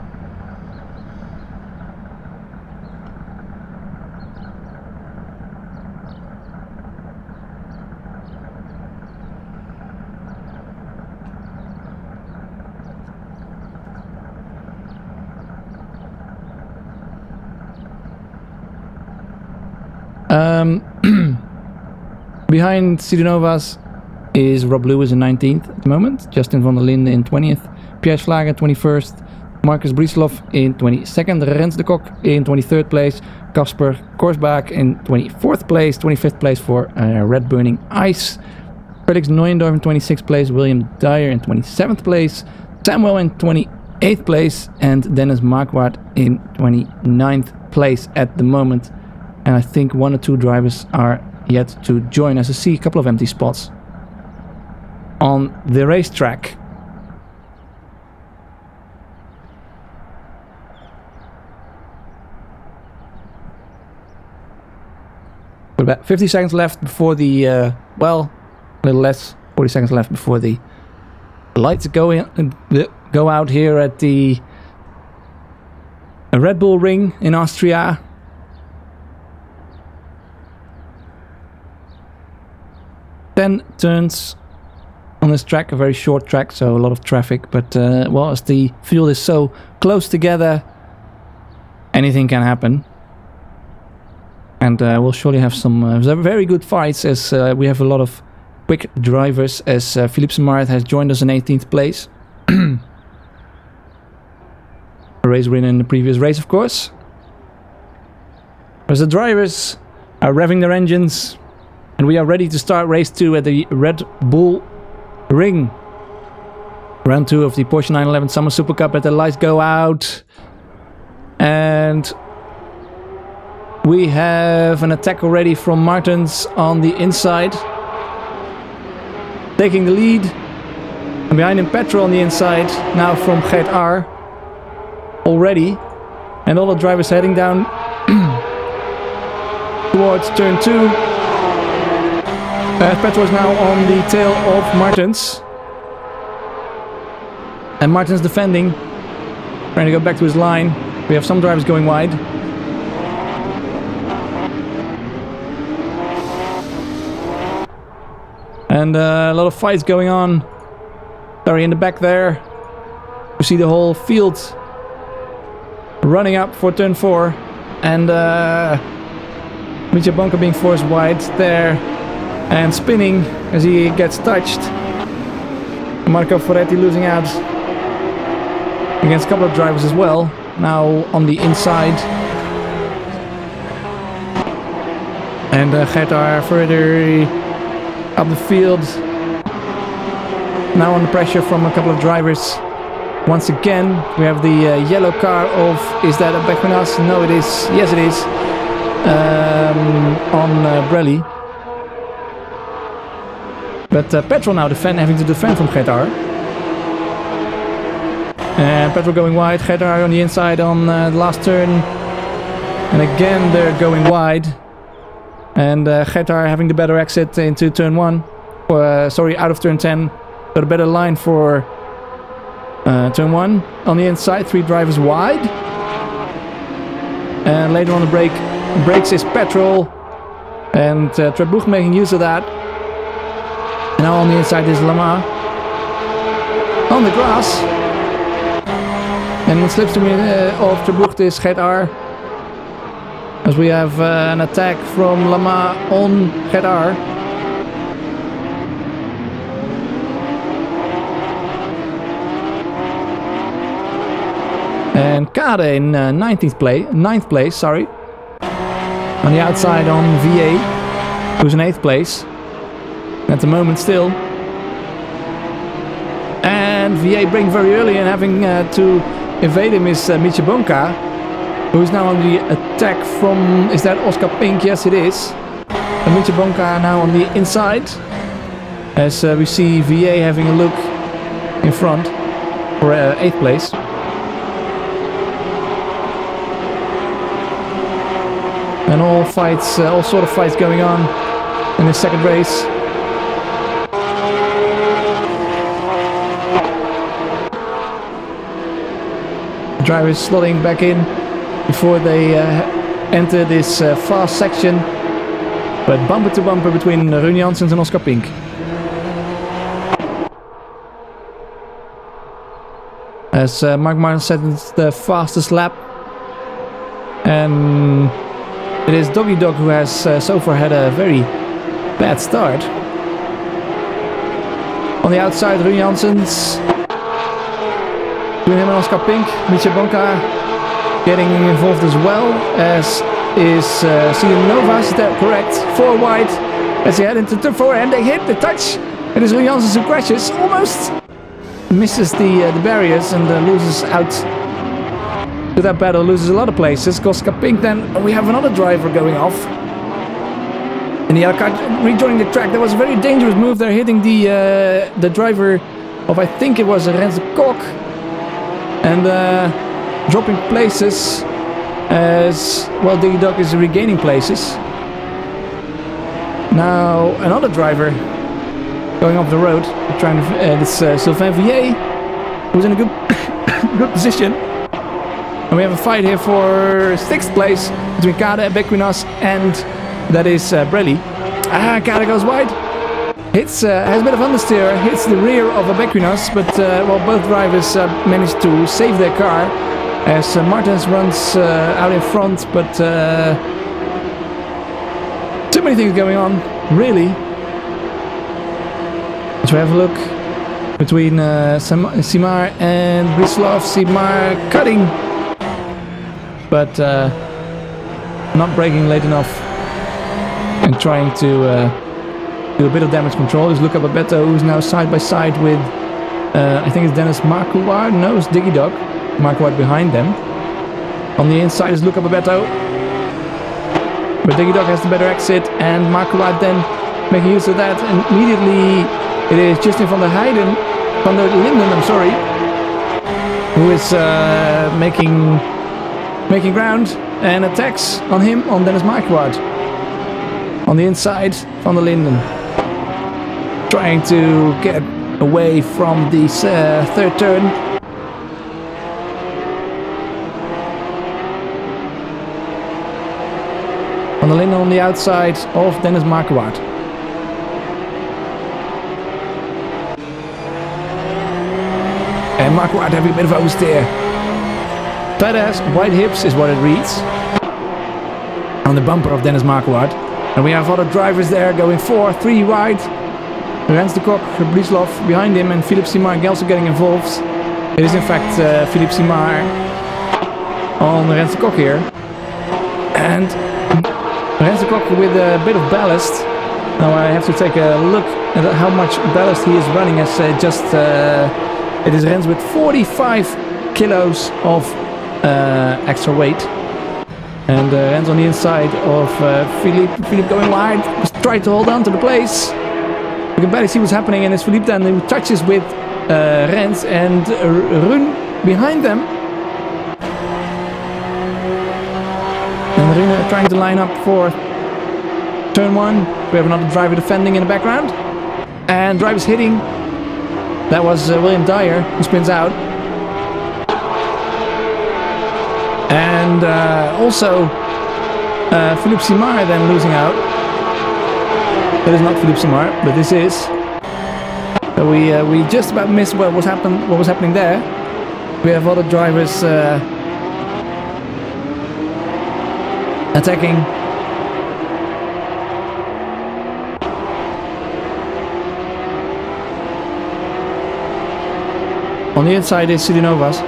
Behind Sidonovas is Rob Lewis in 19th at the moment, Justin van der Linde in 20th, Pierre Schlager 21st, Marcus Brieslov in 22nd, Rens de Kok in 23rd place, Kasper Korsbach in 24th place, 25th place for Red Burning Ice, Felix Neuendorf in 26th place, William Dyer in 27th place, Samuel in 28th place, and Dennis Marquardt in 29th place at the moment. And I think 1 or 2 drivers are yet to join, as I see a couple of empty spots on the racetrack. But about 50 seconds left before the, well, a little less, 40 seconds left before the lights go out here at the Red Bull Ring in Austria. 10 turns on this track, a very short track, so a lot of traffic, but well, as the field is so close together, anything can happen. And we'll surely have some very good fights, as we have a lot of quick drivers, as Philippe Semard has joined us in 18th place. A race winner in the previous race, of course. as the drivers are revving their engines, and we are ready to start race 2 at the Red Bull Ring. Round 2 of the Porsche 911 Summer Super Cup. At the lights go out, and we have an attack already from Martens on the inside, taking the lead. And behind him Petrol on the inside, now from Gert R already. And all the drivers heading down towards turn 2. Petrol is now on the tail of Martens. And Martens defending, trying to go back to his line. We have some drivers going wide. And a lot of fights going on. Sorry, in the back there. You see the whole field running up for turn 4. And Mitja Bonka being forced wide there. And spinning as he gets touched. Marco Ferretti losing out against a couple of drivers as well. Now on the inside. And Gert R further up the field. Now under pressure from a couple of drivers. Once again, we have the yellow car of... Is that a Beckmanas? No, it is. Yes, it is. On Brelli. But Petrol now having to defend from Gert R. And Petrol going wide. Gert R on the inside on the last turn. And again, they're going wide. And Gert R having the better exit into turn 1. Sorry, out of turn 10. Got a better line for turn 1. On the inside, 3 drivers wide. And later on the brakes is Petrol. And Trebuch making use of that. And now on the inside is Lama. On the grass. And in slipstream of Trebuch is Gert R. As we have an attack from Lama on Gert R. And Kade in 9th place, sorry. On the outside on VA, who's in 8th place. At the moment still. And VA breaking very early and having to evade him is Mitja Bonka, who is now on the attack from... Is that Oscar Pink? Yes, it is. And Mitja Bonka now on the inside. As we see VA having a look in front for 8th place. And all fights, all sort of fights going on in this second race. Drivers slotting back in before they enter this fast section, but bumper to bumper between Rune Janssens and Oscar Pink. As Mark Martin said, it's the fastest lap, and it is Doggy Dog who has so far had a very bad start. On the outside, Rune Janssens. Between him and Oscar Pink, Mitja Bonka getting involved as well, as is Cian Novas, is that correct? 4 wide as they head into turn 4 and they hit the touch. It is Rune Janssens who crashes, almost misses the barriers and loses out to that battle, loses a lot of places. Oscar Pink, then we have another driver going off. And the other car rejoining the track. That was a very dangerous move there, hitting the driver of, I think it was Rens de Kok. And dropping places as well. Diggy Dog is regaining places. Now another driver going off the road, trying to. It's Sylvain Villiers, who's in a good good position. And we have a fight here for 6th place between Kade, Bequinas, and that is Brelli. Kade goes wide. Hits, has a bit of understeer, hits the rear of Bequinas, but well, both drivers managed to save their car as Martens runs out in front, but too many things going on, really. Let's have a look between Simar and Brislov. Simar cutting, but not braking late enough and trying to do a bit of damage control. Is Luca Babetto, who's now side by side with I think it's Dennis Marquardt. No, it's Diggy Dog. Marquardt behind them. On the inside is Luca Babetto, but Diggy Dog has the better exit, and Marquardt then making use of that, and immediately it is Justin van der Linden, I'm sorry, who is making ground and attacks on him, on Dennis Marquardt. On the inside, van der Linden trying to get away from this third turn. Van der Linden on the outside of Dennis Marquardt. And Marquardt having a bit of oversteer. Tight ass, wide hips is what it reads on the bumper of Dennis Marquardt. And we have other drivers there going 4-3 wide. Rens de Kok, Brislov behind him, and Philippe Simard also getting involved. It is in fact Philippe Simard on Rens de Kok here. And Rens de Kok with a bit of ballast. Now I have to take a look at how much ballast he is running, as it is Rens with 45 kilos of extra weight. And Rens on the inside of Philippe going wide, just trying to hold on to the place. You can barely see what's happening, and it's Philippe then who touches with Rens and Rune behind them. And Rune trying to line up for turn 1. We have another driver defending in the background. And drivers hitting. That was William Dyer who spins out. And also Philippe Simard then losing out. That is not Philippe Simard, but this is. So we just about missed what was happening there. We have other drivers attacking. On the inside is Sidinovas.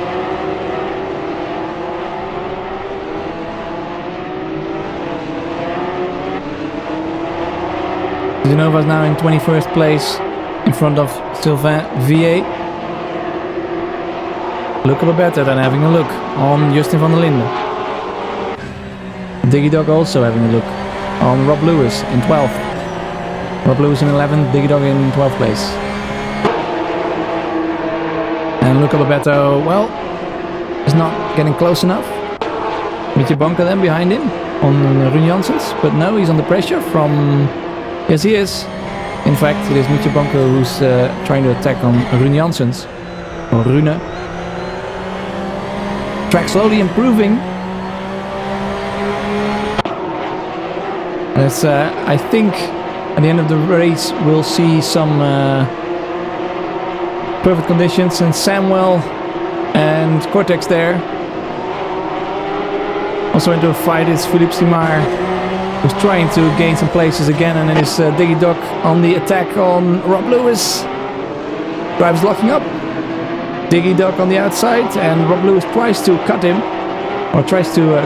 Sidinovas now in 21st place in front of Sylvain Vier. Look a bit better than having a look on Justin van der Linden. Diggy Dog also having a look on Rob Lewis in 12th. Rob Lewis in 11th, Diggy Dog in 12th place. And Luca Babetto, well, is not getting close enough. Mitje Bonka then behind him on Rune Janssens, but no, he's under pressure from... Yes, he is. In fact, it is Mitje Bonka who's trying to attack on Rune Janssens, or Rune. Track slowly improving. As I think at the end of the race we'll see some perfect conditions, and Samuel and Cortex there. Also into a fight is Philippe Simard, who's trying to gain some places again, and it is Diggy Dog on the attack on Rob Lewis. Drivers locking up. Diggy Dog on the outside, and Rob Lewis tries to cut him, or tries to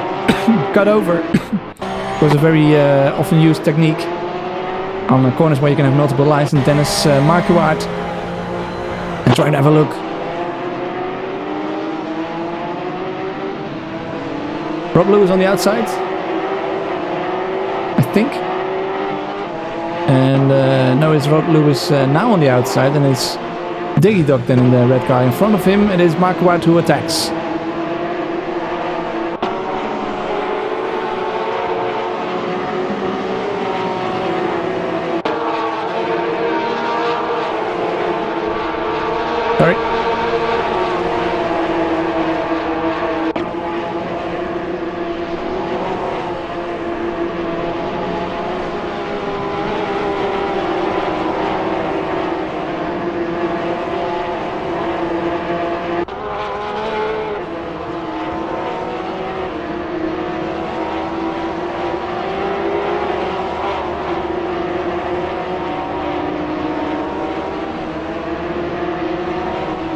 cut over. It was a very often used technique on corners where you can have multiple lines, and Dennis Marquardt and trying to have a look. Rob Lewis on the outside, I think. And no, it's Rob Lewis now on the outside, and it's Diggy Dog then in the red car. In front of him, it is Marquardt who attacks. Sorry.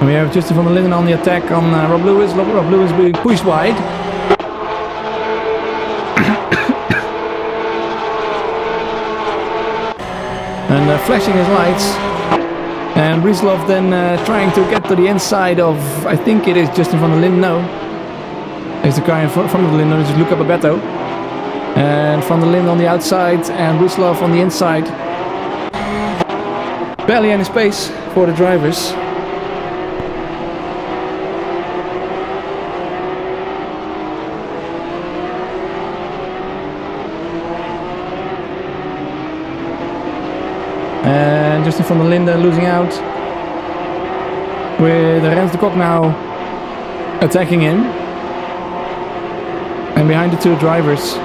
We have Justin van der Linden on the attack on Rob Lewis. Rob Lewis being pushed wide. and flashing his lights. And Brislov then trying to get to the inside of, I think it is Justin van der Linden. No, it's the car in front of the Linden, it's Luca Babetto. And van der Linden on the outside and Brislov on the inside. Barely any space for the drivers. And Justin van der Linden losing out, with Rens de Kok now attacking him. And behind the two drivers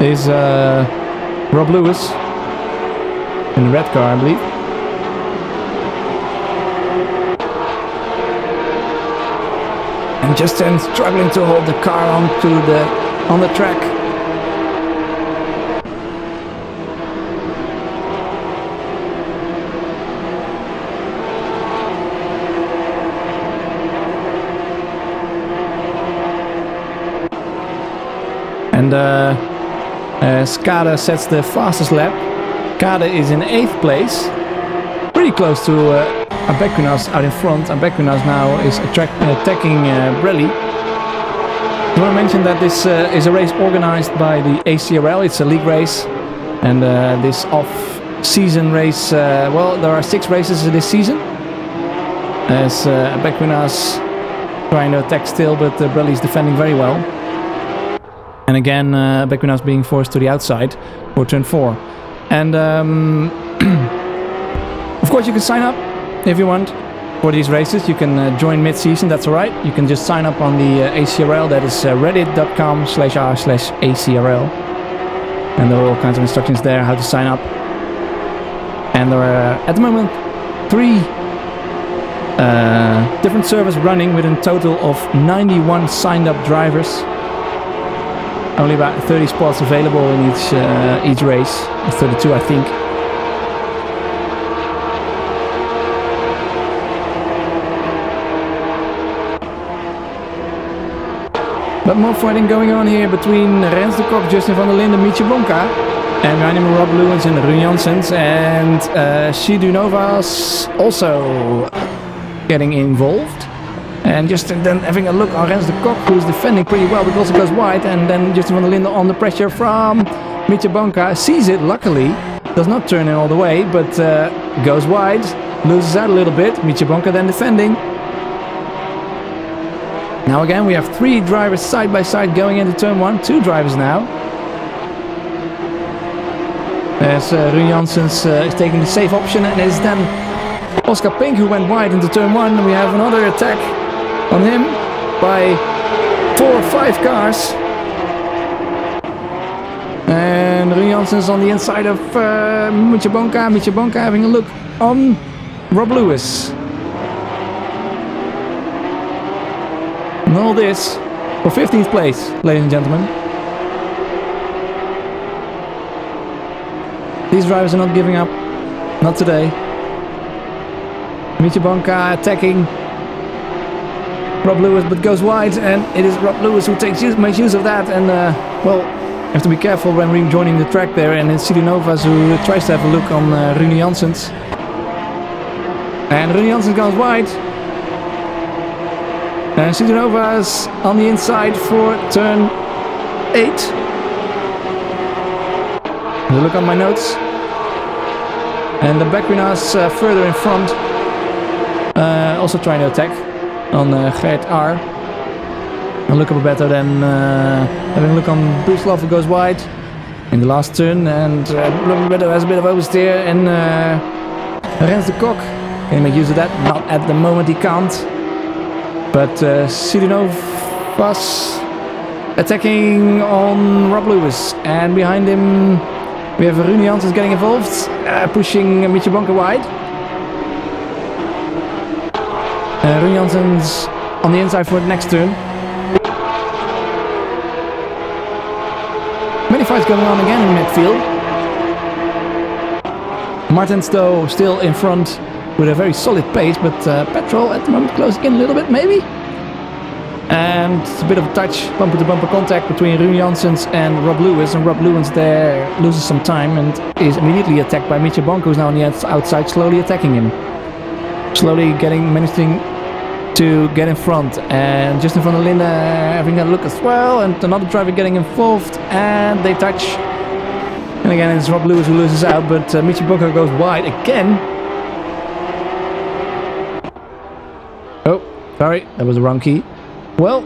is Rob Lewis in the red car, I believe. And Justin struggling to hold the car on the track. And Skade sets the fastest lap. Kade is in 8th place, pretty close to Abekunas out in front. Abekunas now is attacking Brelli. I want to mention that this is a race organized by the ACRL. It's a league race, and this off-season race, well, there are 6 races this season. As Abekunas trying to attack still, but Brelli is defending very well. And again, Bekunas being forced to the outside for turn 4. And of course you can sign up if you want for these races. You can join mid-season, that's alright. You can just sign up on the ACRL, that is reddit.com/r/ACRL. And there are all kinds of instructions there how to sign up. And there are at the moment 3 different servers running with a total of 91 signed up drivers. Only about 30 spots available in each race, 32 I think. But more fighting going on here between Rens de Kok, Justin van der Linden, Mietje Bonka, and behind him Rob Lewis and Rune Janssens, and Shidu Novas also getting involved. And just then having a look on Rens de Kok, who's defending pretty well, but also goes wide. And then Justin van der Linden on the pressure from Mietje Bonka, sees it luckily, does not turn in all the way, but goes wide, loses out a little bit. Mietje Bonka then defending. Now again we have 3 drivers side by side going into turn 1, 2 drivers now. As Rune Janssens is taking the safe option, and it is then Oscar Pink who went wide into turn 1. We have another attack on him by 4 or 5 cars. And Rune Janssens on the inside of Mietje Bonka. Mietje Bonka having a look on Rob Lewis. And all this for 15th place, ladies and gentlemen. These drivers are not giving up. Not today. Mietje Bonka attacking Rob Lewis, but goes wide, and it is Rob Lewis who makes use of that. And well, you have to be careful when rejoining the track there. And it's Shidu Novas who tries to have a look on Rune Janssens. And Rune Janssens goes wide. And Shidu Novas on the inside for turn 8. Have a look on my notes. And the Bekunas further in front, also trying to attack on Gert R. And look up better than having a look on Brislov, who goes wide in the last turn, and has a bit of oversteer, and Rens de Kok can make use of that. Not at the moment, he can't. But Shidu Novas attacking on Rob Lewis, and behind him we have Rune Janssens getting involved, pushing Mietje Bonka wide. Rune Janssens on the inside for the next turn. Many fights going on again in midfield. Martin Stowe still in front with a very solid pace, but Petrol at the moment closing in a little bit maybe. And it's a bit of a touch, bumper-to-bumper contact between Rune Janssens and Rob Lewis. And Rob Lewis there loses some time and is immediately attacked by Mitja Bonk, who's now on the outside, slowly attacking him. Slowly managing to get in front. And Justin van der Linde having a look as well. And another driver getting involved. And they touch. And again, it's Rob Lewis who loses out, but Mitja Bonk goes wide again. Oh, sorry, that was the wrong key. Well,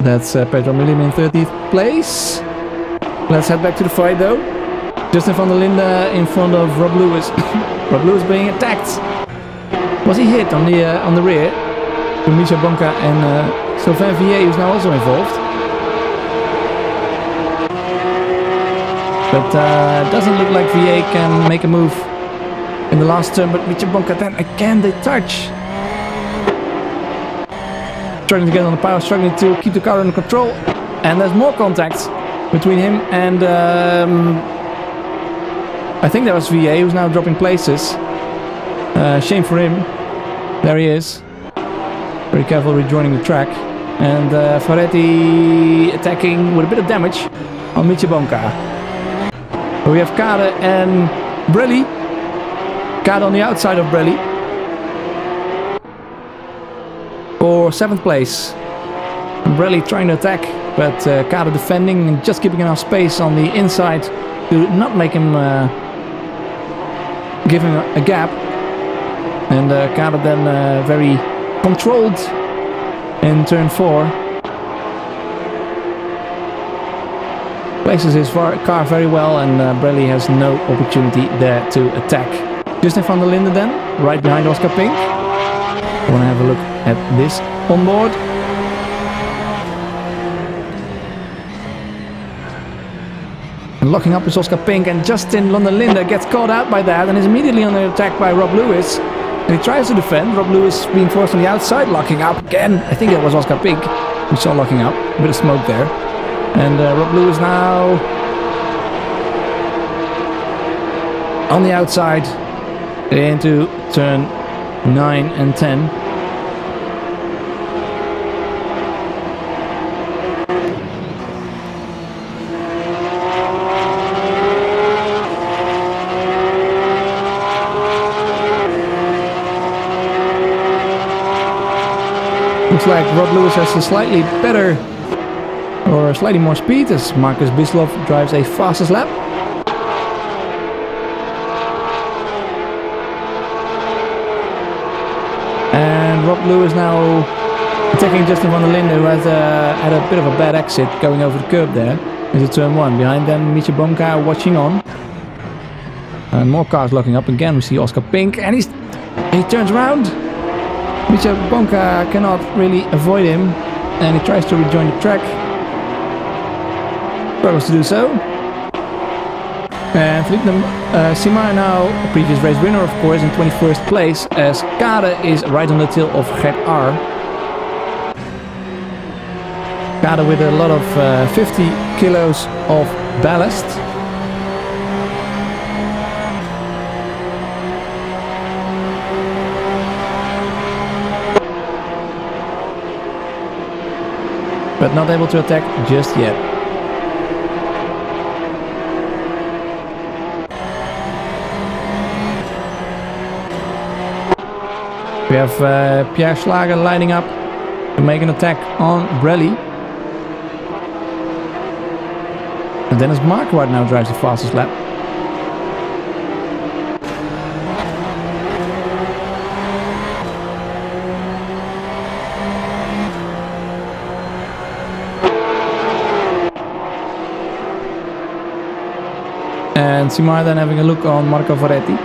that's Pedro Millim in 30th place. Let's head back to the fight though. Justin van der Linde in front of Rob Lewis. Rob Lewis being attacked. Was he hit on the rear? To Mitja Bonk and Sylvain Vier, who's now also involved. But it doesn't look like Vier can make a move in the last turn. But Mitja Bonk then again they touch. Struggling to get on the power, struggling to keep the car under control. And there's more contact between him and I think that was VA who's now dropping places. Shame for him. There he is. Very careful rejoining the track. And Ferretti attacking with a bit of damage on Mitja Bonk. We have Kade and Brelli. Kade on the outside of Brelli. For 7th place. Brelli trying to attack, but Kade defending and just keeping enough space on the inside to not make him give him a gap. And Kade then very controlled in turn 4. Places his car very well, and Brelli has no opportunity there to attack. Justin van der Linde then, right behind Oscar Pink. I want to have a look at this on board. And locking up is Oscar Pink, and Justin van der Linde gets caught out by that and is immediately under attack by Rob Lewis. And he tries to defend. Rob Lewis being forced on the outside, locking up again. I think it was Oscar Pink we saw locking up. A bit of smoke there. And Rob Lewis now on the outside into turn 9 and 10. Looks like Rob Lewis has a slightly better or slightly more speed as Marcus Bislov drives a fastest lap. And Rob Lewis now attacking Justin van der Linde, who has had a bit of a bad exit going over the curb there into turn 1. Behind them Mitja Bonk watching on. And more cars locking up again. We see Oscar Pink and he turns around. Mitja Bonk cannot really avoid him and he tries to rejoin the track. Struggles to do so. And Philippe Simard now, a previous race winner of course, in 21st place, as Kade is right on the tail of Gert R. Kade with a lot of 50 kilos of ballast. But not able to attack just yet. We have Pierre Schlager lining up to make an attack on Brelli. And Dennis Marquardt now drives the fastest lap. And Simard then having a look on Marco Ferretti.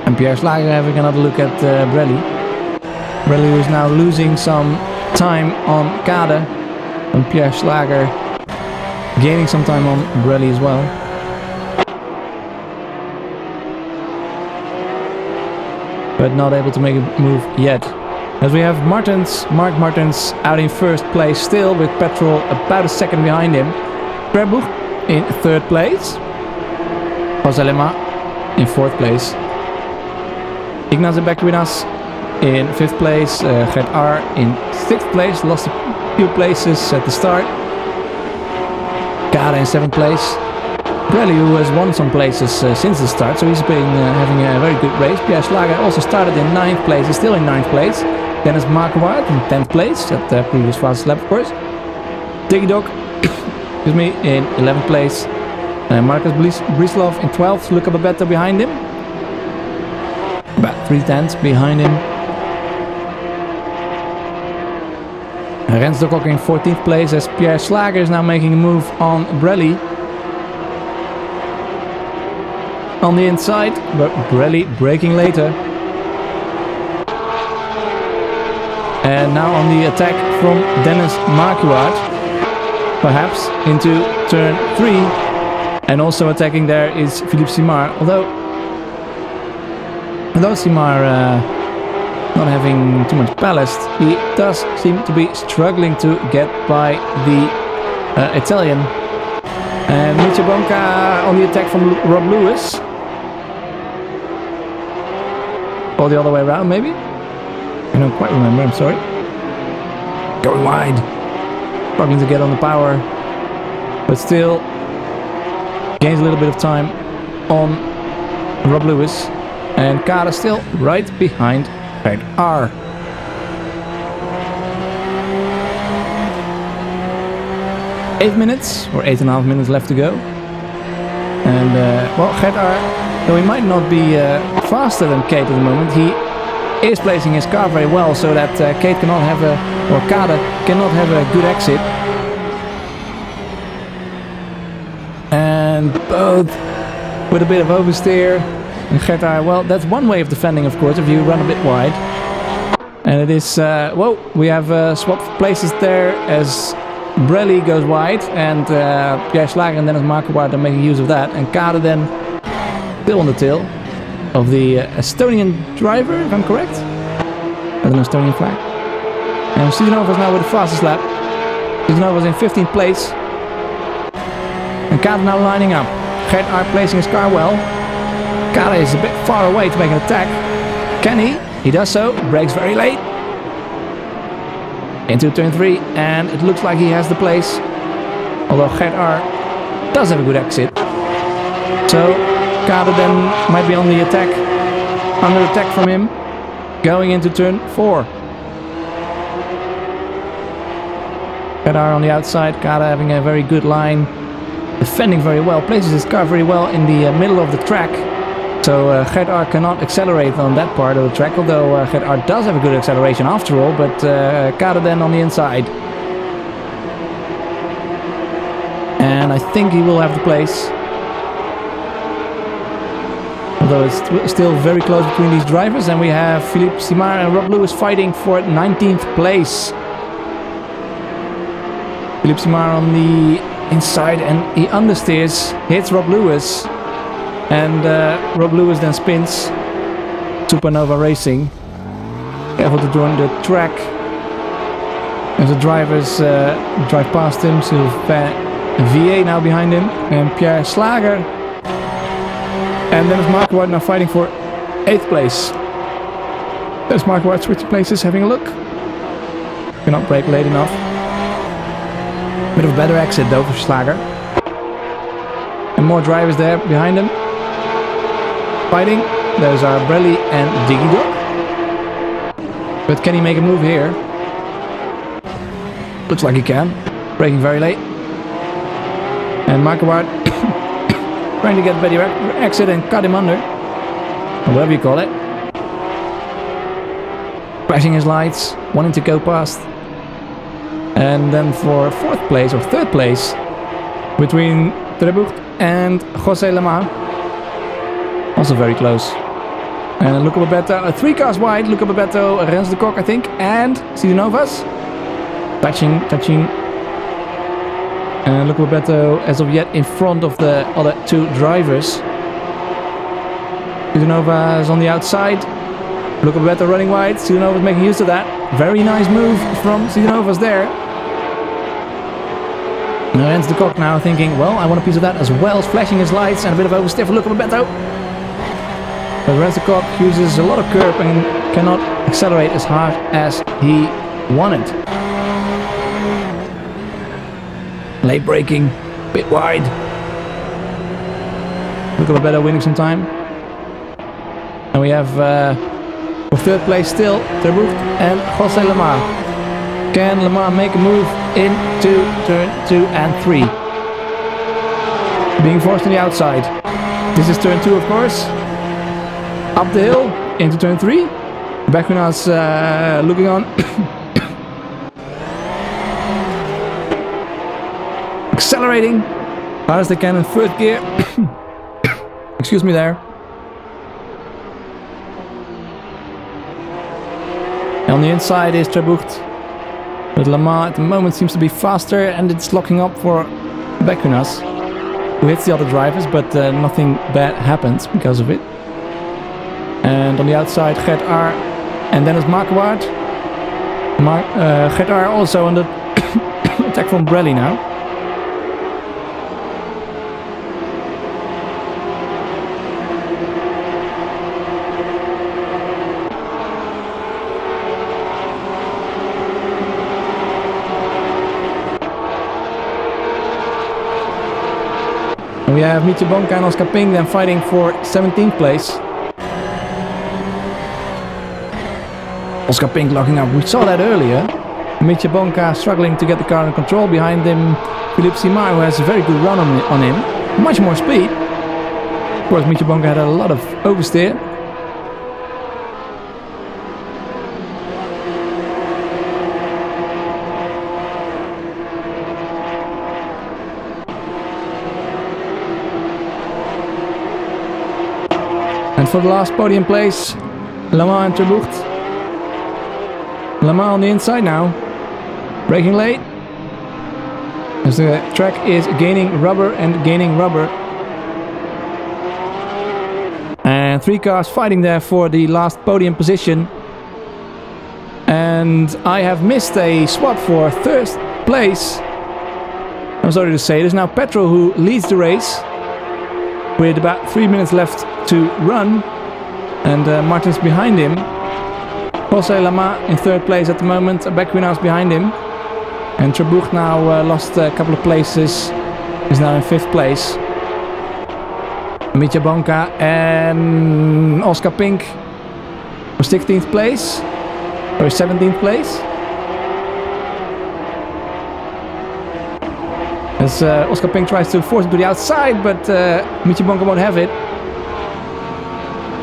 And Pierre Schlager having another look at Brelli. Brelli was now losing some time on Kade. And Pierre Schlager gaining some time on Brelli as well. But not able to make a move yet. As we have Mark Martens out in first place still, with Petrol about a second behind him. Verbuch in third place. Jose Lema in fourth place. Ignaz Beckwinas in 5th place, Gert R in 6th place, lost a few places at the start. Kade in 7th place. Pirelli, who has won some places since the start, so he's been having a very good race. Pierre Schlager also started in 9th place, he's still in 9th place. Dennis Marquardt in 10th place, at the previous fastest lap of course. Diggy Dog, excuse me, in 11th place. Marcus Brislov in 12th, Luca Babetto behind him. About 3/10 behind him. Rens de Kok in 14th place as Pierre Schlager is now making a move on Brelli. On the inside, but Brelli braking later. And now on the attack from Dennis Marquardt, perhaps into turn 3. And also attacking there is Philippe Simard, although Simard not having too much ballast, he does seem to be struggling to get by the Italian. And Micha Bonca on the attack from Rob Lewis. Or the other way around, maybe? I don't quite remember, I'm sorry. Going wide. Struggling to get on the power. But still gains a little bit of time on Rob Lewis. And Kade still right behind Gert R. Eight minutes, or 8.5 minutes left to go. And, well, Gert R, though he might not be faster than Kate at the moment, he is placing his car very well so that Kate cannot have a, or Kade cannot have a good exit. And both with a bit of oversteer. And Gert R, well, that's one way of defending, of course, if you run a bit wide. And it is, whoa, we have swapped places there as Brelli goes wide and Pierre Schlager and Dennis Marquardt are making use of that. And Kade then still on the tail of the Estonian driver, if I'm correct. With an Estonian flag. And Sidanova's now with the fastest lap. Sidanova's in 15th place. And Kade now lining up. Gert R placing his car well. Kade is a bit far away to make an attack. Can he? He does so. Brakes very late. Into turn 3. And it looks like he has the place. Although Gert R does have a good exit. So Kade then might be on the attack. Under attack from him. Going into turn 4. Gert R on the outside. Kade having a very good line. Defending very well. Places his car very well in the middle of the track. So Gert R cannot accelerate on that part of the track, although Gert R does have a good acceleration after all, but Kade then on the inside. And I think he will have the place. Although it's still very close between these drivers, and we have Philippe Simard and Rob Lewis fighting for 19th place. Philippe Simard on the inside and he understeers, hits Rob Lewis. And Rob Lewis then spins. Supernova Racing. Careful to join the track. As the drivers drive past him. Sylvain VA now behind him. And Pierre Schlager. And Dennis Marquardt now fighting for 8th place. Dennis Marquardt switching places, having a look. Cannot brake late enough. Bit of a better exit though for Schlager. And more drivers there behind him. Fighting. Those are Brelli and Diggy Dog. But can he make a move here? Looks like he can. Braking very late. And Marquardt trying to get a better exit and cut him under. Or whatever you call it. Flashing his lights. Wanting to go past. And then for 4th place or 3rd place. Between Trebucht and José Lemar. Also very close. And Luca Babetto, 3 cars wide. Luca Babetto, Rens de Kok, I think, and Sidanovas. Touching. And Luca Babetto, as of yet, in front of the other 2 drivers. Sidanovas on the outside. Luca Babetto running wide. Sidanovas making use of that. Very nice move from Sidanovas there. And Rens de Kok now thinking, well, I want a piece of that as well. Flashing his lights and a bit of oversteer for Luca Babetto. But Rens de Kok uses a lot of curb and cannot accelerate as hard as he wanted. Late braking, bit wide. Look at a better winning some time. And we have for third place still Terbucht and José Lamar. Can Lamar make a move into turn 2 and 3? Being forced on the outside. This is turn 2, of course. Up the hill into turn 3. Beckman's looking on. Accelerating hard as they can in third gear. Excuse me there. And on the inside is Terbucht. But Lamar at the moment seems to be faster, and it's locking up for Beckman's, who hits the other drivers, but nothing bad happens because of it. And on the outside, Gert R. and Dennis Marquardt. Gert R. also on the attack from Brelli now. And we have Mietje Bonka and Oscar Ping then fighting for 17th place. Oscar Pink locking up, we saw that earlier. Mietje Bonka struggling to get the car in control. Behind him, Philippe Simard, who has a very good run on him. Much more speed. Of course, Mietje Bonka had a lot of oversteer. And for the last podium place, Lamar and Terbucht. Lamar on the inside now, braking late, as the track is gaining rubber and gaining rubber. And 3 cars fighting there for the last podium position. And I have missed a swap for third place. I'm sorry to say, it is now Petro who leads the race with about 3 minutes left to run, and Martin's behind him. José Lamar in third place at the moment, Beckman's behind him, and Terbucht now lost a couple of places, is now in 5th place. Mietje Bonka and Oscar Pink for 16th place, or 17th place. As Oscar Pink tries to force him to the outside, but Mietje Bonka won't have it.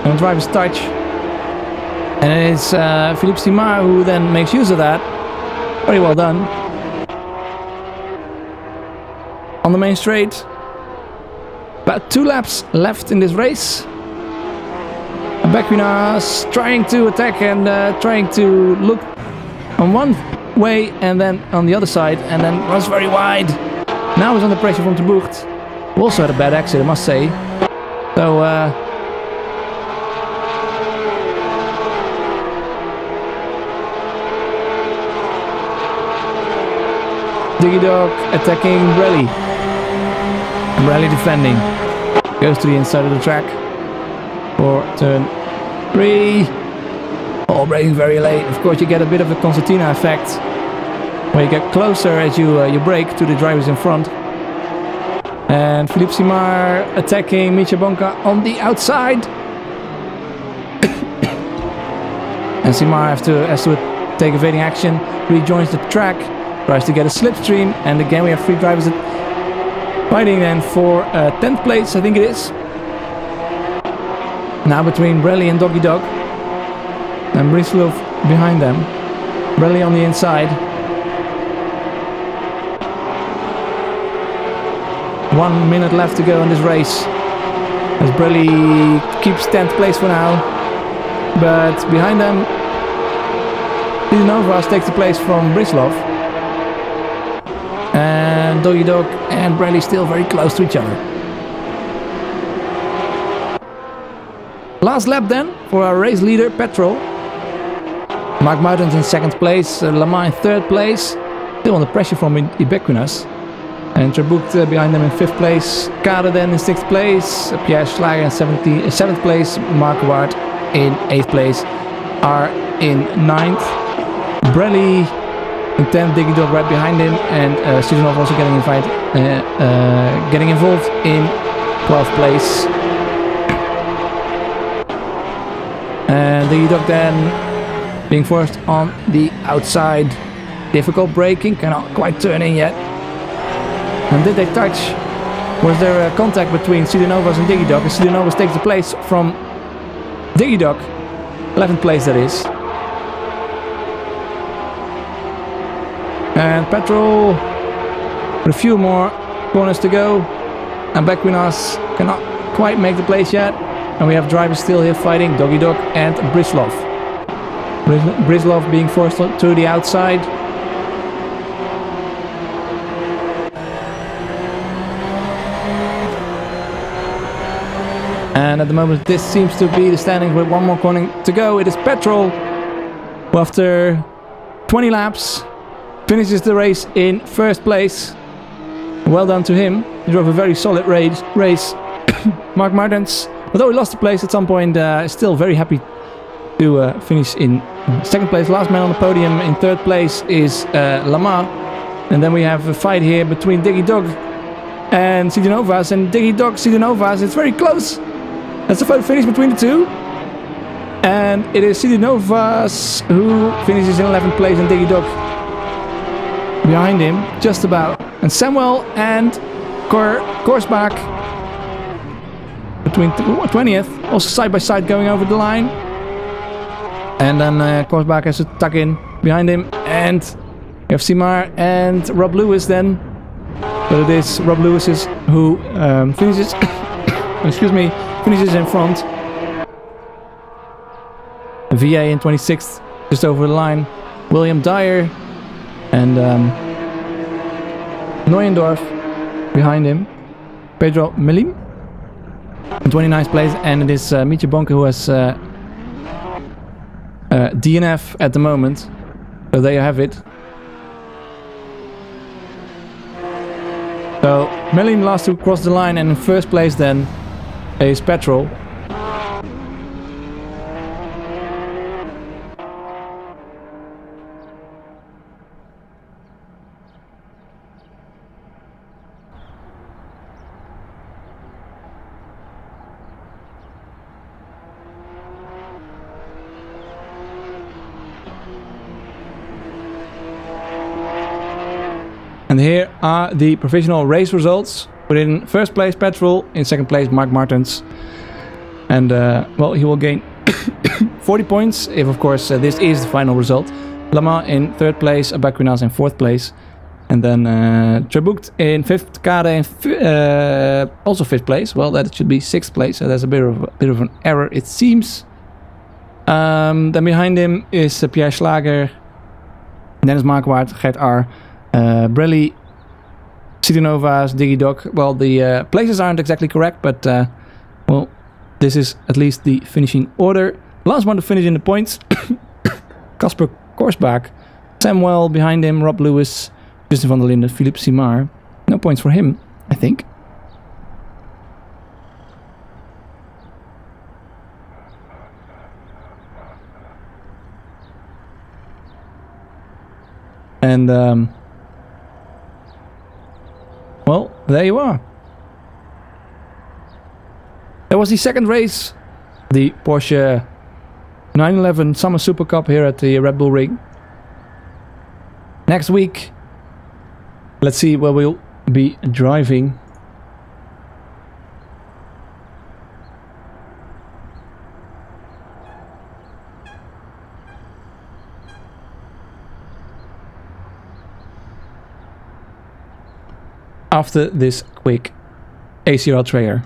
And the driver's touch. And it is Philippe Simard who then makes use of that. Very well done. On the main straight. About 2 laps left in this race. Beckman's trying to attack and trying to look on one way and then on the other side, and then runs very wide. Now he's under pressure from Terbucht, who also had a bad exit, I must say. So Diggy Dog attacking Brelli. Brelli defending. Goes to the inside of the track for turn 3. All braking very late. Of course, you get a bit of a concertina effect where you get closer as you brake to the drivers in front. And Philippe Simard attacking Mietje Bonka on the outside. And Simard has to take evading action, rejoins the track, tries to get a slipstream, and again we have 3 drivers fighting then for 10th place, I think it is. Now between Brelli and Doggy Dog. And Brislov behind them. Brelli on the inside. 1 minute left to go in this race. As Brelli keeps 10th place for now. But behind them, Novas takes the place from Brislov. And Doggy Dog and Brelli still very close to each other. Last lap then for our race leader, Petro. Mark Martens in 2nd place, Lamar in 3rd place. Still under pressure from Ibequinas. And Terbucht behind them in 5th place. Kade then in 6th place. Pierre Schlager in 7th place. Marquardt in 8th place. are in 9th. Brelli in 10th, Diggy Dog right behind him, and Sidonov also getting involved in 12th place. And Diggy Dog then being forced on the outside. Difficult braking, cannot quite turn in yet. And did they touch? Was there a contact between Sidonovas and Diggy Dog? And Sidonovas takes the place from Diggy Dog. 11th place that is. And Petrol with a few more corners to go. And Backwinas cannot quite make the place yet. And we have drivers still here fighting, Doggy Dog and Brislov. Brislov being forced to the outside. And at the moment this seems to be the standing with one more corner to go. It is Petrol, who after 20 laps finishes the race in first place. Well done to him. He drove a very solid race. Mark Martens, although he lost the place at some point, is still very happy to finish in second place. Last man on the podium in third place is Lama. And then we have a fight here between Diggy Dog and Sidonovas. And Diggy Dog, Sidonovas, it's very close. That's the photo finish between the two. And it is Sidonovas who finishes in 11th place and Diggy Dog behind him, just about. And Samuel and Korsbach between 20th, also side by side going over the line. And then Korsbach has to tuck in behind him. And we have Simar and Rob Lewis then. But it is Rob Lewis who finishes, excuse me, finishes in front. VA in 26th, just over the line. William Dyer and Neuendorf behind him. Pedro Melim in 29th place, and it is Mietje Bonke who has DNF at the moment. So there you have it. So Melim last to cross the line, and in first place then is Petrol. And here are the provisional race results. But in first place Petrol, in second place Mark Martens. And well, he will gain 40 points if of course this is the final result. Lama in third place, Abaquinas in fourth place. And then Trebucht in fifth, Kade in also fifth place. Well, that should be sixth place, so there's a bit of an error it seems. Then behind him is Pierre Schlager, Dennis Marquardt, Gert R, Brelli, Sidonovas, Diggy Dog. Well, the places aren't exactly correct, but well, this is at least the finishing order. Last one to finish in the points, Kasper Korsbach, Samuel behind him, Rob Lewis, Justin van der Linden, Philippe Simard. No points for him, I think. And well, there you are. That was the second race, the Porsche 911 Summer Super Cup here at the Red Bull Ring. Next week, let's see where we'll be driving. After this quick ACRL trailer.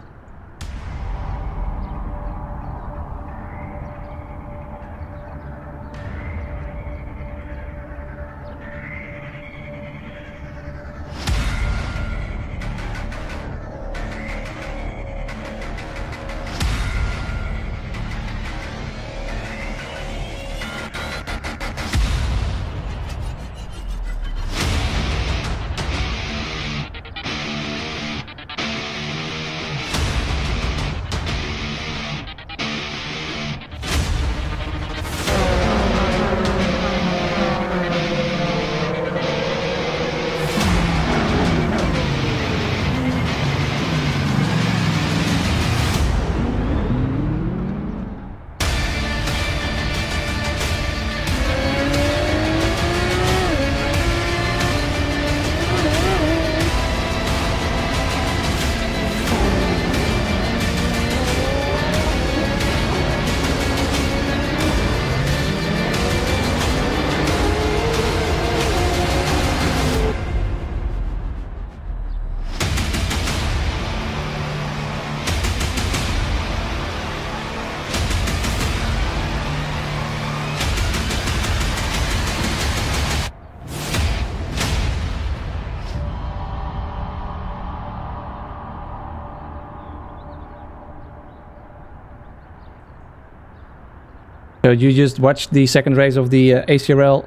So you just watched the second race of the ACRL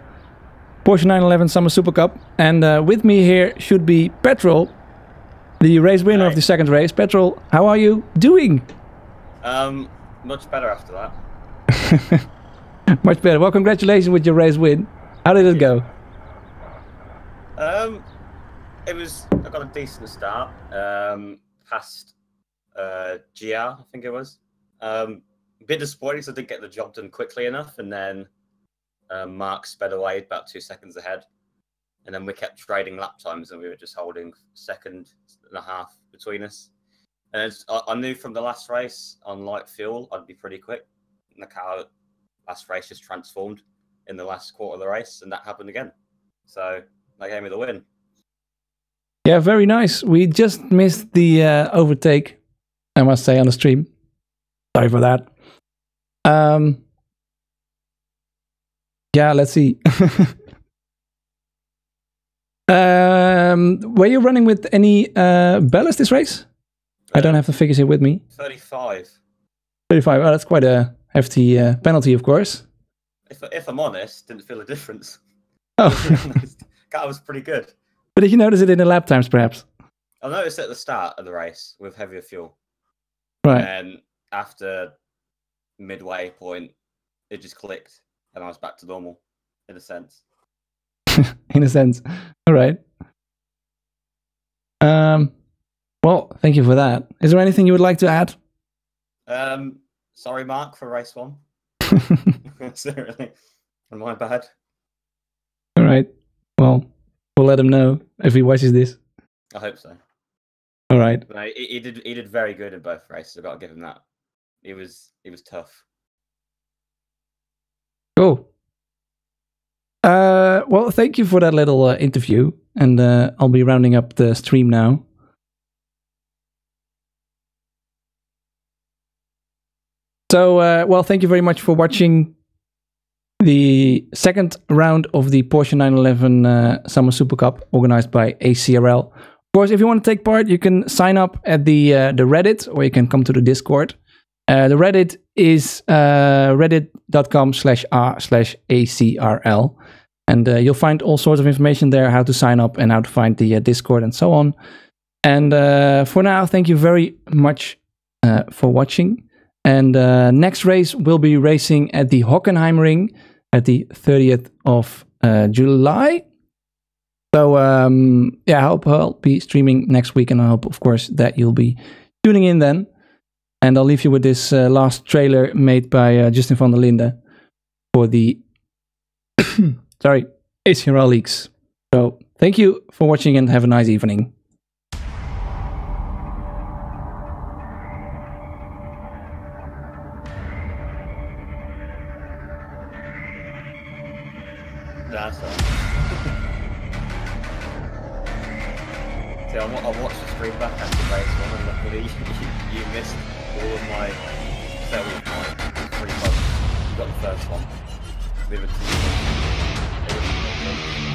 Porsche 911 Summer Super Cup, and with me here should be Petrol, the race winner of the second race. Petrol, how are you doing? Much better after that. Much better. Well, congratulations with your race win. How did it go? I got a decent start. Past GR, I think it was. A bit disappointing, so I didn't get the job done quickly enough, and then Mark sped away about 2 seconds ahead, and then we kept trading lap times, and we were just holding second and a half between us. And I knew from the last race on light fuel I'd be pretty quick, and the car last race just transformed in the last quarter of the race, and that happened again. So that gave me the win. Yeah, very nice. We just missed the overtake, I must say, on the stream. Sorry for that. Yeah, let's see. Were you running with any ballast this race? I don't have the figures here with me. 35. 35. Oh, that's quite a hefty penalty, of course. If I'm honest, didn't feel a difference. Oh. Car was pretty good. But did you notice it in the lap times, perhaps? I noticed at the start of the race with heavier fuel. Right. And after midway point, it just clicked, and I was back to normal, in a sense. In a sense. All right. Well, thank you for that. Is there anything you would like to add? Sorry, Mark, for race one. Seriously, my bad. All right. Well, we'll let him know if he watches this. I hope so. All right. No, he did very good in both races. I've got to give him that. He was tough. Cool. Well, thank you for that little interview, and I'll be rounding up the stream now. So, well, thank you very much for watching the second round of the Porsche 911 Summer Super Cup organized by ACRL. Of course, if you want to take part, you can sign up at the Reddit, or you can come to the Discord. The Reddit is reddit.com/r/ACRL. And you'll find all sorts of information there, how to sign up and how to find the Discord and so on. And for now, thank you very much for watching. And next race, we'll be racing at the Hockenheimring at the 30th of July. So, yeah, I hope I'll be streaming next week, and I hope, of course, that you'll be tuning in then. And I'll leave you with this last trailer made by Justin van der Linde for the sorry, ACRL leaks. So, thank you for watching and have a nice evening. That's all. See, I watched the stream back after race one, and luckily you missed all of my 3 bugs. You got the first one. Leave it to you.